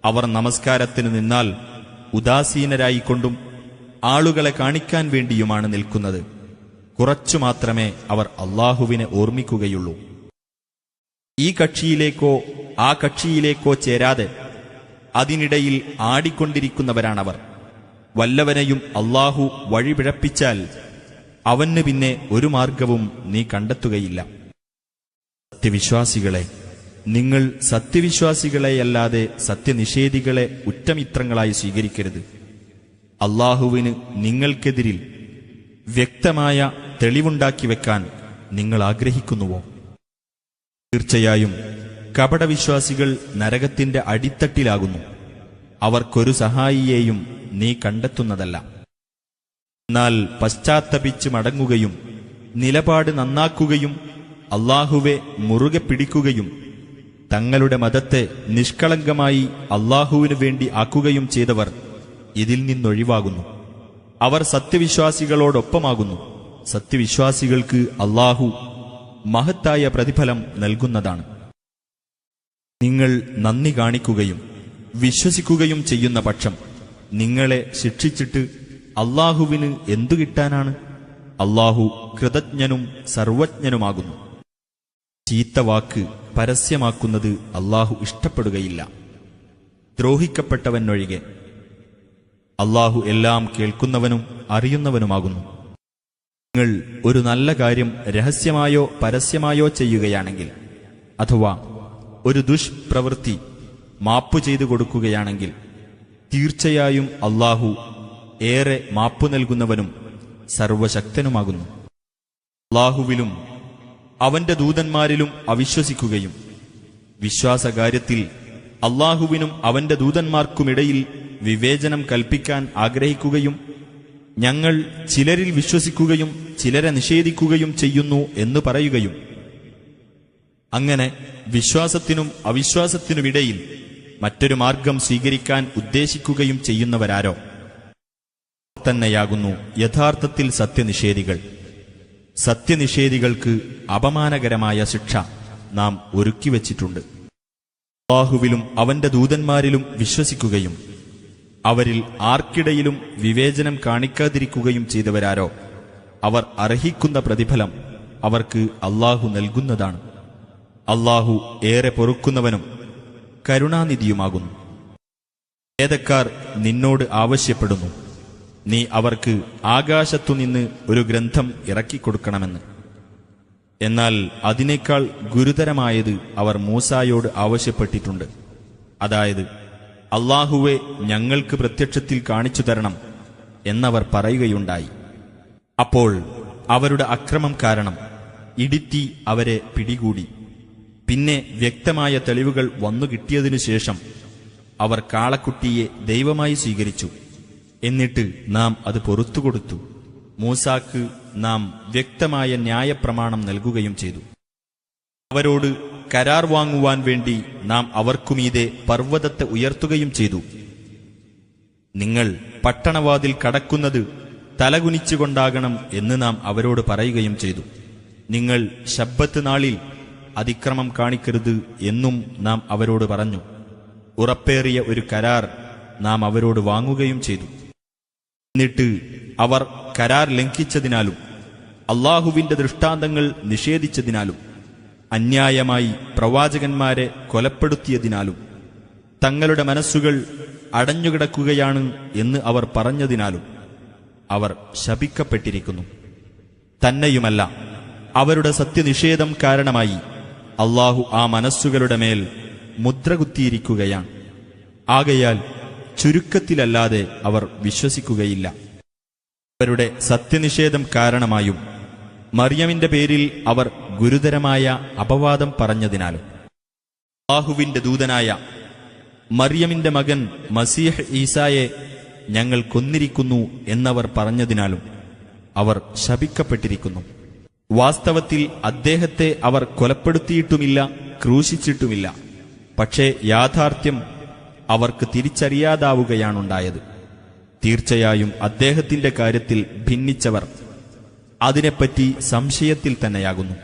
അവർ നമസ്കാരത്തിന് നിന്നാൽ ഉദാസീനരായിക്കൊണ്ടും ആളുകളെ കാണിക്കാൻ വേണ്ടിയുമാണ് നിൽക്കുന്നത്. കുറച്ചു മാത്രമേ അവർ അള്ളാഹുവിനെ ഓർമ്മിക്കുകയുള്ളൂ. ഈ കക്ഷിയിലേക്കോ ആ കക്ഷിയിലേക്കോ ചേരാതെ അതിനിടയിൽ ആടിക്കൊണ്ടിരിക്കുന്നവരാണവർ. വല്ലവനെയും അള്ളാഹു വഴിപിഴപ്പിച്ചാൽ അവന് പിന്നെ ഒരു മാർഗവും നീ കണ്ടെത്തുകയില്ല. സത്യവിശ്വാസികളെ, നിങ്ങൾ സത്യവിശ്വാസികളെയല്ലാതെ സത്യനിഷേധികളെ ഉറ്റമിത്രങ്ങളായി സ്വീകരിക്കരുത്. അള്ളാഹുവിന് നിങ്ങൾക്കെതിരിൽ വ്യക്തമായ തെളിവുണ്ടാക്കി വെക്കാൻ നിങ്ങൾ ആഗ്രഹിക്കുന്നുവോ? തീർച്ചയായും കപടവിശ്വാസികൾ നരകത്തിന്റെ അടിത്തട്ടിലാകുന്നു. അവർക്കൊരു സഹായിയെയും നീ കണ്ടെത്തുന്നതല്ല. എന്നാൽ പശ്ചാത്തപിച്ച് മടങ്ങുകയും നിലപാട് നന്നാക്കുകയും അള്ളാഹുവെ മുറുകെ പിടിക്കുകയും തങ്ങളുടെ മതത്തെ നിഷ്കളങ്കമായി അള്ളാഹുവിനു വേണ്ടി ആക്കുകയും ചെയ്തവർ ഇതിൽ നിന്നൊഴിവാകുന്നു. അവർ സത്യവിശ്വാസികളോടൊപ്പമാകുന്നു. സത്യവിശ്വാസികൾക്ക് അള്ളാഹു മഹത്തായ പ്രതിഫലം നൽകുന്നതാണ്. നിങ്ങൾ നന്ദി കാണിക്കുകയും വിശ്വസിക്കുകയും ചെയ്യുന്ന പക്ഷം നിങ്ങളെ ശിക്ഷിച്ചിട്ട് അള്ളാഹുവിന് എന്തു കിട്ടാനാണ്? അള്ളാഹു കൃതജ്ഞനും സർവജ്ഞനുമാകുന്നു. ചീത്തവാക്ക് പരസ്യമാക്കുന്നത് അള്ളാഹു ഇഷ്ടപ്പെടുകയില്ല, ദ്രോഹിക്കപ്പെട്ടവനൊഴികെ. അള്ളാഹു എല്ലാം കേൾക്കുന്നവനും അറിയുന്നവനുമാകുന്നു. നിങ്ങൾ ഒരു നല്ല കാര്യം രഹസ്യമായോ പരസ്യമായോ ചെയ്യുകയാണെങ്കിൽ, അഥവാ ഒരു ദുഷ്പ്രവൃത്തി മാപ്പു ചെയ്തു കൊടുക്കുകയാണെങ്കിൽ, തീർച്ചയായും അള്ളാഹു ഏറെ മാപ്പു നൽകുന്നവനും സർവശക്തനുമാകുന്നു. അള്ളാഹുവിലും അവന്റെ ദൂതന്മാരിലും അവിശ്വസിക്കുകയും വിശ്വാസകാര്യത്തിൽ അള്ളാഹുവിനും അവന്റെ ദൂതന്മാർക്കുമിടയിൽ വിവേചനം കൽപ്പിക്കാൻ ആഗ്രഹിക്കുകയും ഞങ്ങൾ ചിലരിൽ വിശ്വസിക്കുകയും ചിലരെ നിഷേധിക്കുകയും ചെയ്യുന്നു എന്ന് പറയുകയും അങ്ങനെ വിശ്വാസത്തിനും അവിശ്വാസത്തിനുമിടയിൽ മറ്റൊരു മാർഗം സ്വീകരിക്കാൻ ഉദ്ദേശിക്കുകയും ചെയ്യുന്നവരാരോ തന്നെയാകുന്നു യഥാർത്ഥത്തിൽ സത്യനിഷേധികൾ. സത്യനിഷേധികൾക്ക് അപമാനകരമായ ശിക്ഷ നാം ഒരുക്കിവച്ചിട്ടുണ്ട്. അല്ലാഹുവിലും അവന്റെ ദൂതന്മാരിലും വിശ്വസിക്കുകയും അവരിൽ ആർക്കിടയിലും വിവേചനം കാണിക്കാതിരിക്കുകയും ചെയ്തവരാരോ അവർ അർഹിക്കുന്ന പ്രതിഫലം അവർക്ക് അല്ലാഹു നൽകുന്നതാണ്. അല്ലാഹു ഏറെ പൊറുക്കുന്നവനും കരുണാനിധിയുമാകുന്നു. വേദക്കാർ നിന്നോട് ആവശ്യപ്പെടുന്നു, നീ അവർക്ക് ആകാശത്തുനിന്ന് ഒരു ഗ്രന്ഥം ഇറക്കിക്കൊടുക്കണമെന്ന്. എന്നാൽ അതിനേക്കാൾ ഗുരുതരമായത് അവർ മൂസായോട് ആവശ്യപ്പെട്ടിട്ടുണ്ട്. അതായത്, അല്ലാഹുവെ ഞങ്ങൾക്ക് പ്രത്യക്ഷത്തിൽ കാണിച്ചു തരണം എന്നവർ പറയുകയുണ്ടായി. അപ്പോൾ അവരുടെ അക്രമം കാരണം ഇടിത്തി അവരെ പിടികൂടി. പിന്നെ വ്യക്തമായ തെളിവുകൾ വന്നുകിട്ടിയതിനു ശേഷം അവർ കാളക്കുട്ടിയെ ദൈവമായി സ്വീകരിച്ചു. എന്നിട്ട് നാം അത് പൊറുത്തുകൊടുത്തു. മൂസാക്ക് നാം വ്യക്തമായ ന്യായപ്രമാണം നൽകുകയും ചെയ്തു. അവരോട് കരാർ വാങ്ങുവാൻ വേണ്ടി നാം അവർക്കുമീതെ പർവ്വതത്തെ ഉയർത്തുകയും ചെയ്തു. നിങ്ങൾ പട്ടണവാതിൽ കടക്കുന്നത് തലകുനിച്ചുകൊണ്ടാകണം എന്ന് നാം അവരോട് പറയുകയും ചെയ്തു. നിങ്ങൾ ശബ്ബത്ത് നാളിൽ അതിക്രമം കാണിക്കരുത് എന്നും നാം അവരോട് പറഞ്ഞു. ഉറപ്പേറിയ ഒരു കരാർ നാം അവരോട് വാങ്ങുകയും ചെയ്തു. എന്നിട്ട് അവർ കരാർ ലംഘിച്ചതിനാലും അള്ളാഹുവിന്റെ ദൃഷ്ടാന്തങ്ങൾ നിഷേധിച്ചതിനാലും അന്യായമായി പ്രവാചകന്മാരെ കൊലപ്പെടുത്തിയതിനാലും തങ്ങളുടെ മനസ്സുകൾ അടഞ്ഞുകിടക്കുകയാണ് എന്ന് അവർ പറഞ്ഞതിനാലും അവർ ശപിക്കപ്പെട്ടിരിക്കുന്നു. തന്നെയുമല്ല, അവരുടെ സത്യനിഷേധം കാരണമായി അള്ളാഹു ആ മനസ്സുകളുടെ മേൽ മുദ്രകുത്തിയിരിക്കുകയാണ്. ആകയാൽ ചുരുക്കത്തിലല്ലാതെ അവർ വിശ്വസിക്കുകയില്ല. അവരുടെ സത്യനിഷേധം കാരണമായും മറിയമിന്റെ പേരിൽ അവർ ഗുരുതരമായ അപവാദം പറഞ്ഞതിനാലും അല്ലാഹുവിന്റെ ദൂതനായ മറിയമിന്റെ മകൻ മസീഹ് ഈസായെ ഞങ്ങൾ കൊന്നിരിക്കുന്നു എന്നവർ പറഞ്ഞതിനാലും അവർ ശപിക്കപ്പെട്ടിരിക്കുന്നു. വാസ്തവത്തിൽ അദ്ദേഹത്തെ അവർ കൊലപ്പെടുത്തിയിട്ടുമില്ല, ക്രൂശിച്ചിട്ടുമില്ല. പക്ഷേ യാഥാർത്ഥ്യം അവർക്ക് തിരിച്ചറിയാതാവുകയാണുണ്ടായത്. തീർച്ചയായും അദ്ദേഹത്തിന്റെ കാര്യത്തിൽ ഭിന്നിച്ചവർ അതിനെപ്പറ്റി സംശയത്തിൽ തന്നെയാകുന്നു.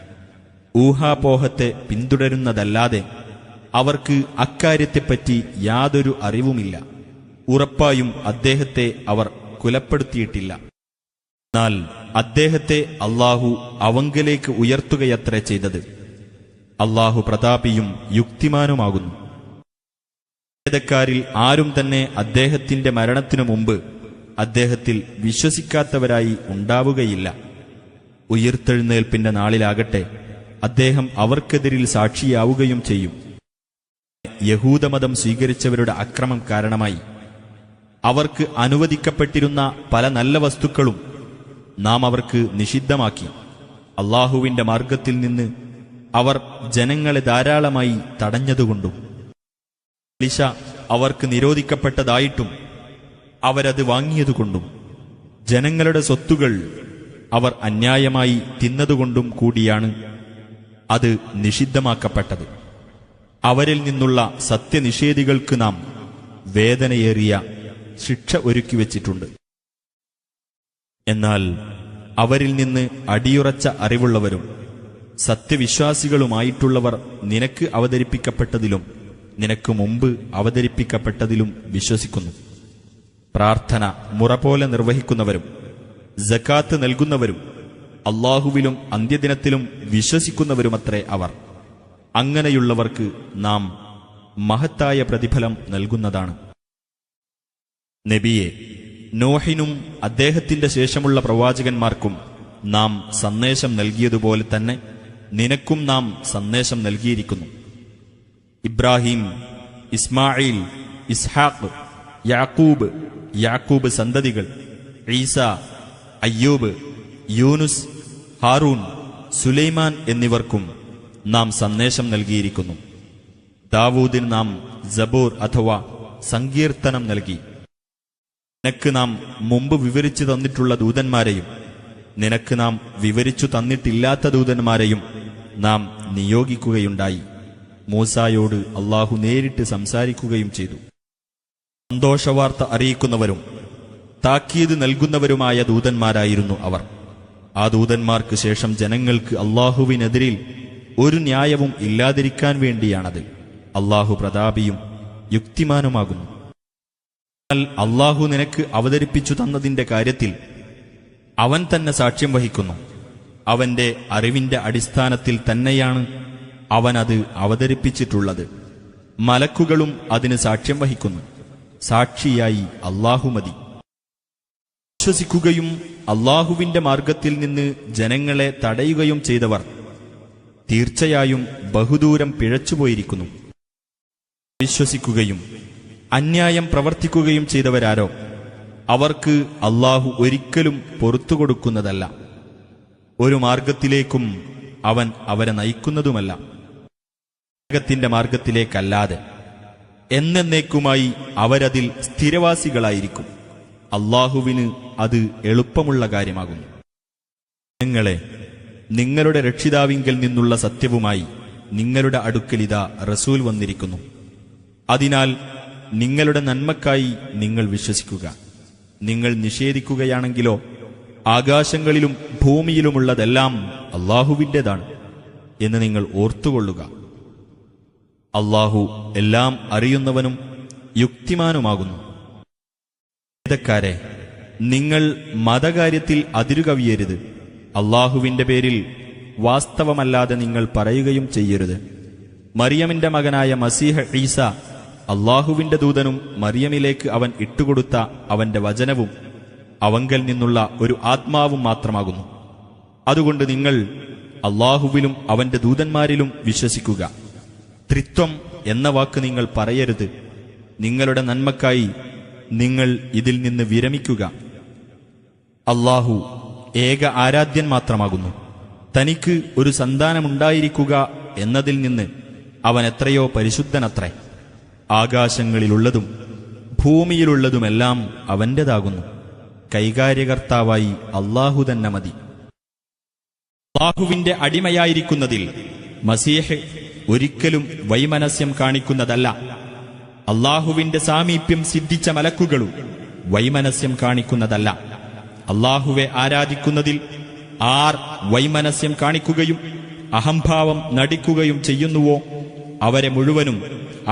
ഊഹാപോഹത്തെ പിന്തുടരുന്നതല്ലാതെ അവർക്ക് അക്കാര്യത്തെപ്പറ്റി യാതൊരു അറിവുമില്ല. ഉറപ്പായും അദ്ദേഹത്തെ അവർ കുലപ്പെടുത്തിയിട്ടില്ല. എന്നാൽ അദ്ദേഹത്തെ അള്ളാഹു അവങ്കലേക്ക് ഉയർത്തുകയത്രേ ചെയ്തത്. അള്ളാഹു പ്രതാപിയും യുക്തിമാനുമാകുന്നു. വേദക്കാരിൽ ആരും തന്നെ അദ്ദേഹത്തിന്റെ മരണത്തിനു മുമ്പ് അദ്ദേഹത്തിൽ വിശ്വസിക്കാത്തവരായി ഉണ്ടാവുകയില്ല. ഉയിർത്തെഴുന്നേൽപ്പിന്റെ നാളിലാകട്ടെ അദ്ദേഹം അവർക്കെതിരിൽ സാക്ഷിയാവുകയും ചെയ്യും. യഹൂദമതം സ്വീകരിച്ചവരുടെ അക്രമം കാരണമായി അവർക്ക് അനുവദിക്കപ്പെട്ടിരുന്ന പല നല്ല വസ്തുക്കളും നാം അവർക്ക് നിഷിദ്ധമാക്കി. അള്ളാഹുവിന്റെ മാർഗത്തിൽ നിന്ന് അവർ ജനങ്ങളെ ധാരാളമായി തടഞ്ഞതുകൊണ്ടും പലിശ അവർക്ക് നിരോധിക്കപ്പെട്ടതായിട്ടും അവരത് വാങ്ങിയതുകൊണ്ടും ജനങ്ങളുടെ സ്വത്തുകൾ അവർ അന്യായമായി തിന്നതുകൊണ്ടും കൂടിയാണ് അത് നിഷിദ്ധമാക്കപ്പെട്ടത്. അവരിൽ നിന്നുള്ള സത്യനിഷേധികൾക്ക് നാം വേദനയേറിയ ശിക്ഷ ഒരുക്കിവെച്ചിട്ടുണ്ട്. എന്നാൽ അവരിൽ നിന്ന് അടിയുറച്ച അറിവുള്ളവരും സത്യവിശ്വാസികളുമായിട്ടുള്ളവർ നിനക്ക് അവതരിപ്പിക്കപ്പെട്ടതിലും നിനക്ക് മുമ്പ് അവതരിപ്പിക്കപ്പെട്ടതിലും വിശ്വസിക്കുന്നു. പ്രാർത്ഥന മുറപോലെ നിർവഹിക്കുന്നവരും സകാത്ത് നൽകുന്നവരും അള്ളാഹുവിലും അന്ത്യദിനത്തിലും വിശ്വസിക്കുന്നവരുമത്രേ അവർ. അങ്ങനെയുള്ളവർക്ക് നാം മഹത്തായ പ്രതിഫലം നൽകുന്നതാണ്. നബിയെ, നോഹിനും അദ്ദേഹത്തിന്റെ ശേഷമുള്ള പ്രവാചകന്മാർക്കും നാം സന്ദേശം നൽകിയതുപോലെ തന്നെ നിനക്കും നാം സന്ദേശം നൽകിയിരിക്കുന്നു. ഇബ്രാഹിം, ഇസ്മായിൽ, ഇസ്ഹാഖ്, യാക്കൂബ് സന്തതികൾ, ഈസ, അയ്യൂബ്, യൂനുസ്, ഹാറൂൻ, സുലൈമാൻ എന്നിവർക്കും നാം സന്ദേശം നൽകിയിരിക്കുന്നു. ദാവൂദിന് നാം സബൂർ അഥവാ സങ്കീർത്തനം നൽകി. നിനക്ക് നാം മുമ്പ് വിവരിച്ചു തന്നിട്ടുള്ള ദൂതന്മാരെയും നിനക്ക് നാം വിവരിച്ചു തന്നിട്ടില്ലാത്ത ദൂതന്മാരെയും നാം നിയോഗിക്കുകയുണ്ടായി. മൂസായോട് അള്ളാഹു നേരിട്ട് സംസാരിക്കുകയും ചെയ്തു. സന്തോഷവാർത്ത അറിയിക്കുന്നവരും താക്കീത് നൽകുന്നവരുമായ ദൂതന്മാരായിരുന്നു അവർ. ആ ദൂതന്മാർക്ക് ശേഷം ജനങ്ങൾക്ക് അള്ളാഹുവിനെതിരിൽ ഒരു ന്യായവും ഇല്ലാതിരിക്കാൻ വേണ്ടിയാണത്. അള്ളാഹു പ്രതാപിയും യുക്തിമാനുമാകുന്നു. എന്നാൽ അള്ളാഹു നിനക്ക് അവതരിപ്പിച്ചു തന്നതിന്റെ കാര്യത്തിൽ അവൻ തന്നെ സാക്ഷ്യം വഹിക്കുന്നു. അവന്റെ അറിവിന്റെ അടിസ്ഥാനത്തിൽ തന്നെയാണ് അവൻ അത് അവതരിപ്പിച്ചിട്ടുള്ളത്. മലക്കുകളും അതിന് സാക്ഷ്യം വഹിക്കുന്നു. സാക്ഷിയായി അള്ളാഹു മതി. വിശ്വസിക്കുകയും അള്ളാഹുവിന്റെ മാർഗത്തിൽ നിന്ന് ജനങ്ങളെ തടയുകയും ചെയ്തവർ തീർച്ചയായും ബഹുദൂരം പിഴച്ചുപോയിരിക്കുന്നു. വിശ്വസിക്കുകയും അന്യായം പ്രവർത്തിക്കുകയും ചെയ്തവരാരോ അവർക്ക് അള്ളാഹു ഒരിക്കലും പൊറത്തുകൊടുക്കുന്നതല്ല. ഒരു മാർഗത്തിലേക്കും അവൻ അവരെ നയിക്കുന്നതുമല്ല. നരകത്തിന്റെ മാർഗത്തിലേക്കല്ലാതെ എന്നേക്കുമായി അവരതിൽ സ്ഥിരവാസികളായിരിക്കും. അല്ലാഹുവിന് അത് എളുപ്പമുള്ള കാര്യമാകുന്നു. നിങ്ങളെ നിങ്ങളുടെ രക്ഷിതാവിങ്കൽ നിന്നുള്ള സത്യവുമായി നിങ്ങളുടെ അടുക്കലിതാ റസൂൽ വന്നിരിക്കുന്നു. അതിനാൽ നിങ്ങളുടെ നന്മക്കായി നിങ്ങൾ വിശ്വസിക്കുക. നിങ്ങൾ നിഷേധിക്കുകയാണെങ്കിലോ ആകാശങ്ങളിലും ഭൂമിയിലുമുള്ളതെല്ലാം അല്ലാഹുവിൻ്റെതാണ് എന്ന് നിങ്ങൾ ഓർത്തുകൊള്ളുക. അല്ലാഹു എല്ലാം അറിയുന്നവനും യുക്തിമാനുമാകുന്നു. വേദക്കാരെ, നിങ്ങൾ മതകാര്യത്തിൽ അതിരുകവിയരുത്. അല്ലാഹുവിന്റെ പേരിൽ വാസ്തവമല്ലാതെ നിങ്ങൾ പറയുകയും ചെയ്യരുത്. മറിയമിന്റെ മകനായ മസീഹ ഈസ അല്ലാഹുവിന്റെ ദൂതനും മറിയമിലേക്ക് അവൻ ഇട്ടുകൊടുത്ത അവന്റെ വചനവും അവങ്കൽ നിന്നുള്ള ഒരു ആത്മാവും മാത്രമാകുന്നു. അതുകൊണ്ട് നിങ്ങൾ അല്ലാഹുവിലും അവന്റെ ദൂതന്മാരിലും വിശ്വസിക്കുക. ത്രിത്വം എന്ന വാക്ക് നിങ്ങൾ പറയരുത്. നിങ്ങളുടെ നന്മക്കായി നിങ്ങൾ ഇതിൽ നിന്ന് വിരമിക്കുക. അല്ലാഹു ഏക ആരാധ്യൻ മാത്രമാകുന്നു. തനിക്ക് ഒരു സന്താനമുണ്ടായിരിക്കുക എന്നതിൽ നിന്ന് അവൻ എത്രയോ പരിശുദ്ധനത്രേ. ആകാശങ്ങളിലുള്ളതും ഭൂമിയിലുള്ളതുമെല്ലാം അവന്റേതാകുന്നു. കൈകാര്യകർത്താവായി അല്ലാഹു തന്നെ മതി. അല്ലാഹുവിന്റെ അടിമയായിരിക്കുന്നതിൽ മസീഹ് ഒരിക്കലും വൈമനസ്യം കാണിക്കുന്നതല്ല. അല്ലാഹുവിന്റെ സാമീപ്യം സിദ്ധിച്ച മലക്കുകളും വൈമനസ്യം കാണിക്കുന്നതല്ല. അല്ലാഹുവെ ആരാധിക്കുന്നതിൽ ആർ വൈമനസ്യം കാണിക്കുകയും അഹംഭാവം നടിക്കുകയും ചെയ്യുന്നുവോ അവരെ മുഴുവനും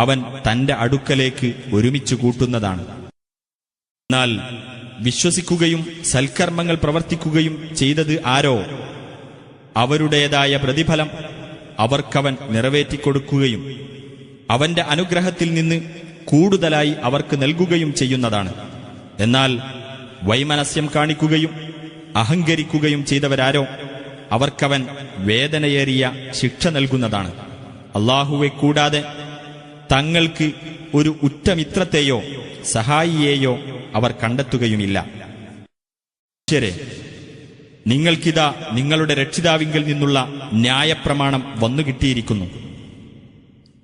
അവൻ തന്റെ അടുക്കലേക്ക് ഒരുമിച്ചു കൂട്ടുന്നതാണ്. എന്നാൽ വിശ്വസിക്കുകയും സൽക്കർമ്മങ്ങൾ പ്രവർത്തിക്കുകയും ചെയ്തത് ആരോ അവരുടേതായ പ്രതിഫലം അവർക്കവൻ നിറവേറ്റിക്കൊടുക്കുകയും അവന്റെ അനുഗ്രഹത്തിൽ നിന്ന് കൂടുതലായി അവർക്ക് നൽകുകയും ചെയ്യുന്നതാണ്. എന്നാൽ വൈമനസ്യം കാണിക്കുകയും അഹങ്കരിക്കുകയും ചെയ്തവരാരോ അവർക്കവൻ വേദനയേറിയ ശിക്ഷ നൽകുന്നതാണ്. അല്ലാഹുവെ കൂടാതെ തങ്ങൾക്ക് ഒരു ഉറ്റമിത്രത്തെയോ സഹായിയെയോ അവർ കണ്ടെത്തുകയുമില്ല. ശരി, നിങ്ങൾക്കിതാ നിങ്ങളുടെ രക്ഷിതാവിങ്കൽ നിന്നുള്ള ന്യായപ്രമാണം വന്നുകിട്ടിയിരിക്കുന്നു.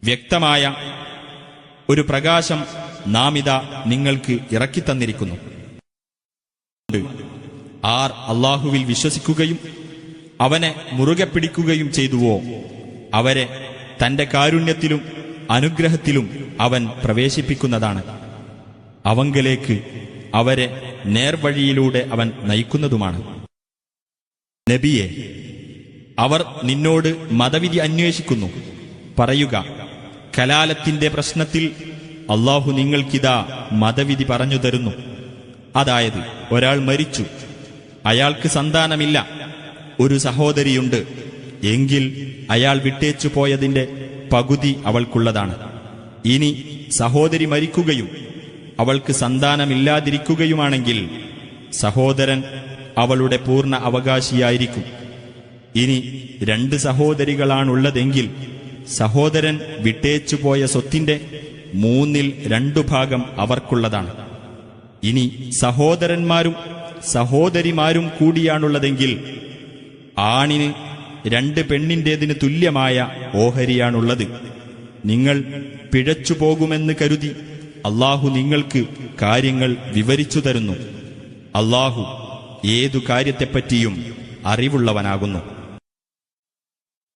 വ്യക്തമായ ഒരു പ്രകാശം നാം ഇതാ നിങ്ങൾക്ക് ഇറക്കിത്തന്നിരിക്കുന്നു. ആർ അല്ലാഹുവിൽ വിശ്വസിക്കുകയും അവനെ മുറുകെ പിടിക്കുകയും ചെയ്തുവോ അവരെ തന്റെ കാരുണ്യത്തിലും അനുഗ്രഹത്തിലും അവൻ പ്രവേശിപ്പിക്കുന്നതാണ്. അവങ്കലേക്ക് അവരെ നേർവഴിയിലൂടെ അവൻ നയിക്കുന്നതുമാണ്. നബിയെ, അവർ നിന്നോട് മതവിധി അന്വേഷിക്കുന്നു. പറയുക, കലാലത്തിന്റെ പ്രശ്നത്തിൽ അല്ലാഹു നിങ്ങൾക്കിതാ മതവിധി പറഞ്ഞു തരുന്നു. അതായത്, ഒരാൾ മരിച്ചു, അയാൾക്ക് സന്താനമില്ല, ഒരു സഹോദരിയുണ്ട് എങ്കിൽ അയാൾ വിട്ടേച്ചു പോയതിന്റെ പകുതി അവൾക്കുള്ളതാണ്. ഇനി സഹോദരി മരിക്കുകയും അവൾക്ക് സന്താനമില്ലാതിരിക്കുകയുമാണെങ്കിൽ സഹോദരൻ അവളുടെ പൂർണ്ണ അവകാശിയായിരിക്കും. ഇനി 2 സഹോദരികളാണുള്ളതെങ്കിൽ സഹോദരൻ വിട്ടേച്ചുപോയ സ്വത്തിന്റെ 2/3 ഭാഗം അവർക്കുള്ളതാണ്. ഇനി സഹോദരന്മാരും സഹോദരിമാരും കൂടിയാണുള്ളതെങ്കിൽ ആണിന് 2 പെണ്ണിന്റേതിന് തുല്യമായ ഓഹരിയാണുള്ളത്. നിങ്ങൾ പിഴച്ചുപോകുമെന്ന് കരുതി അല്ലാഹു നിങ്ങൾക്ക് കാര്യങ്ങൾ വിവരിച്ചു തരുന്നു. അല്ലാഹു ഏതു കാര്യത്തെപ്പറ്റിയും അറിവുള്ളവനാകുന്നു.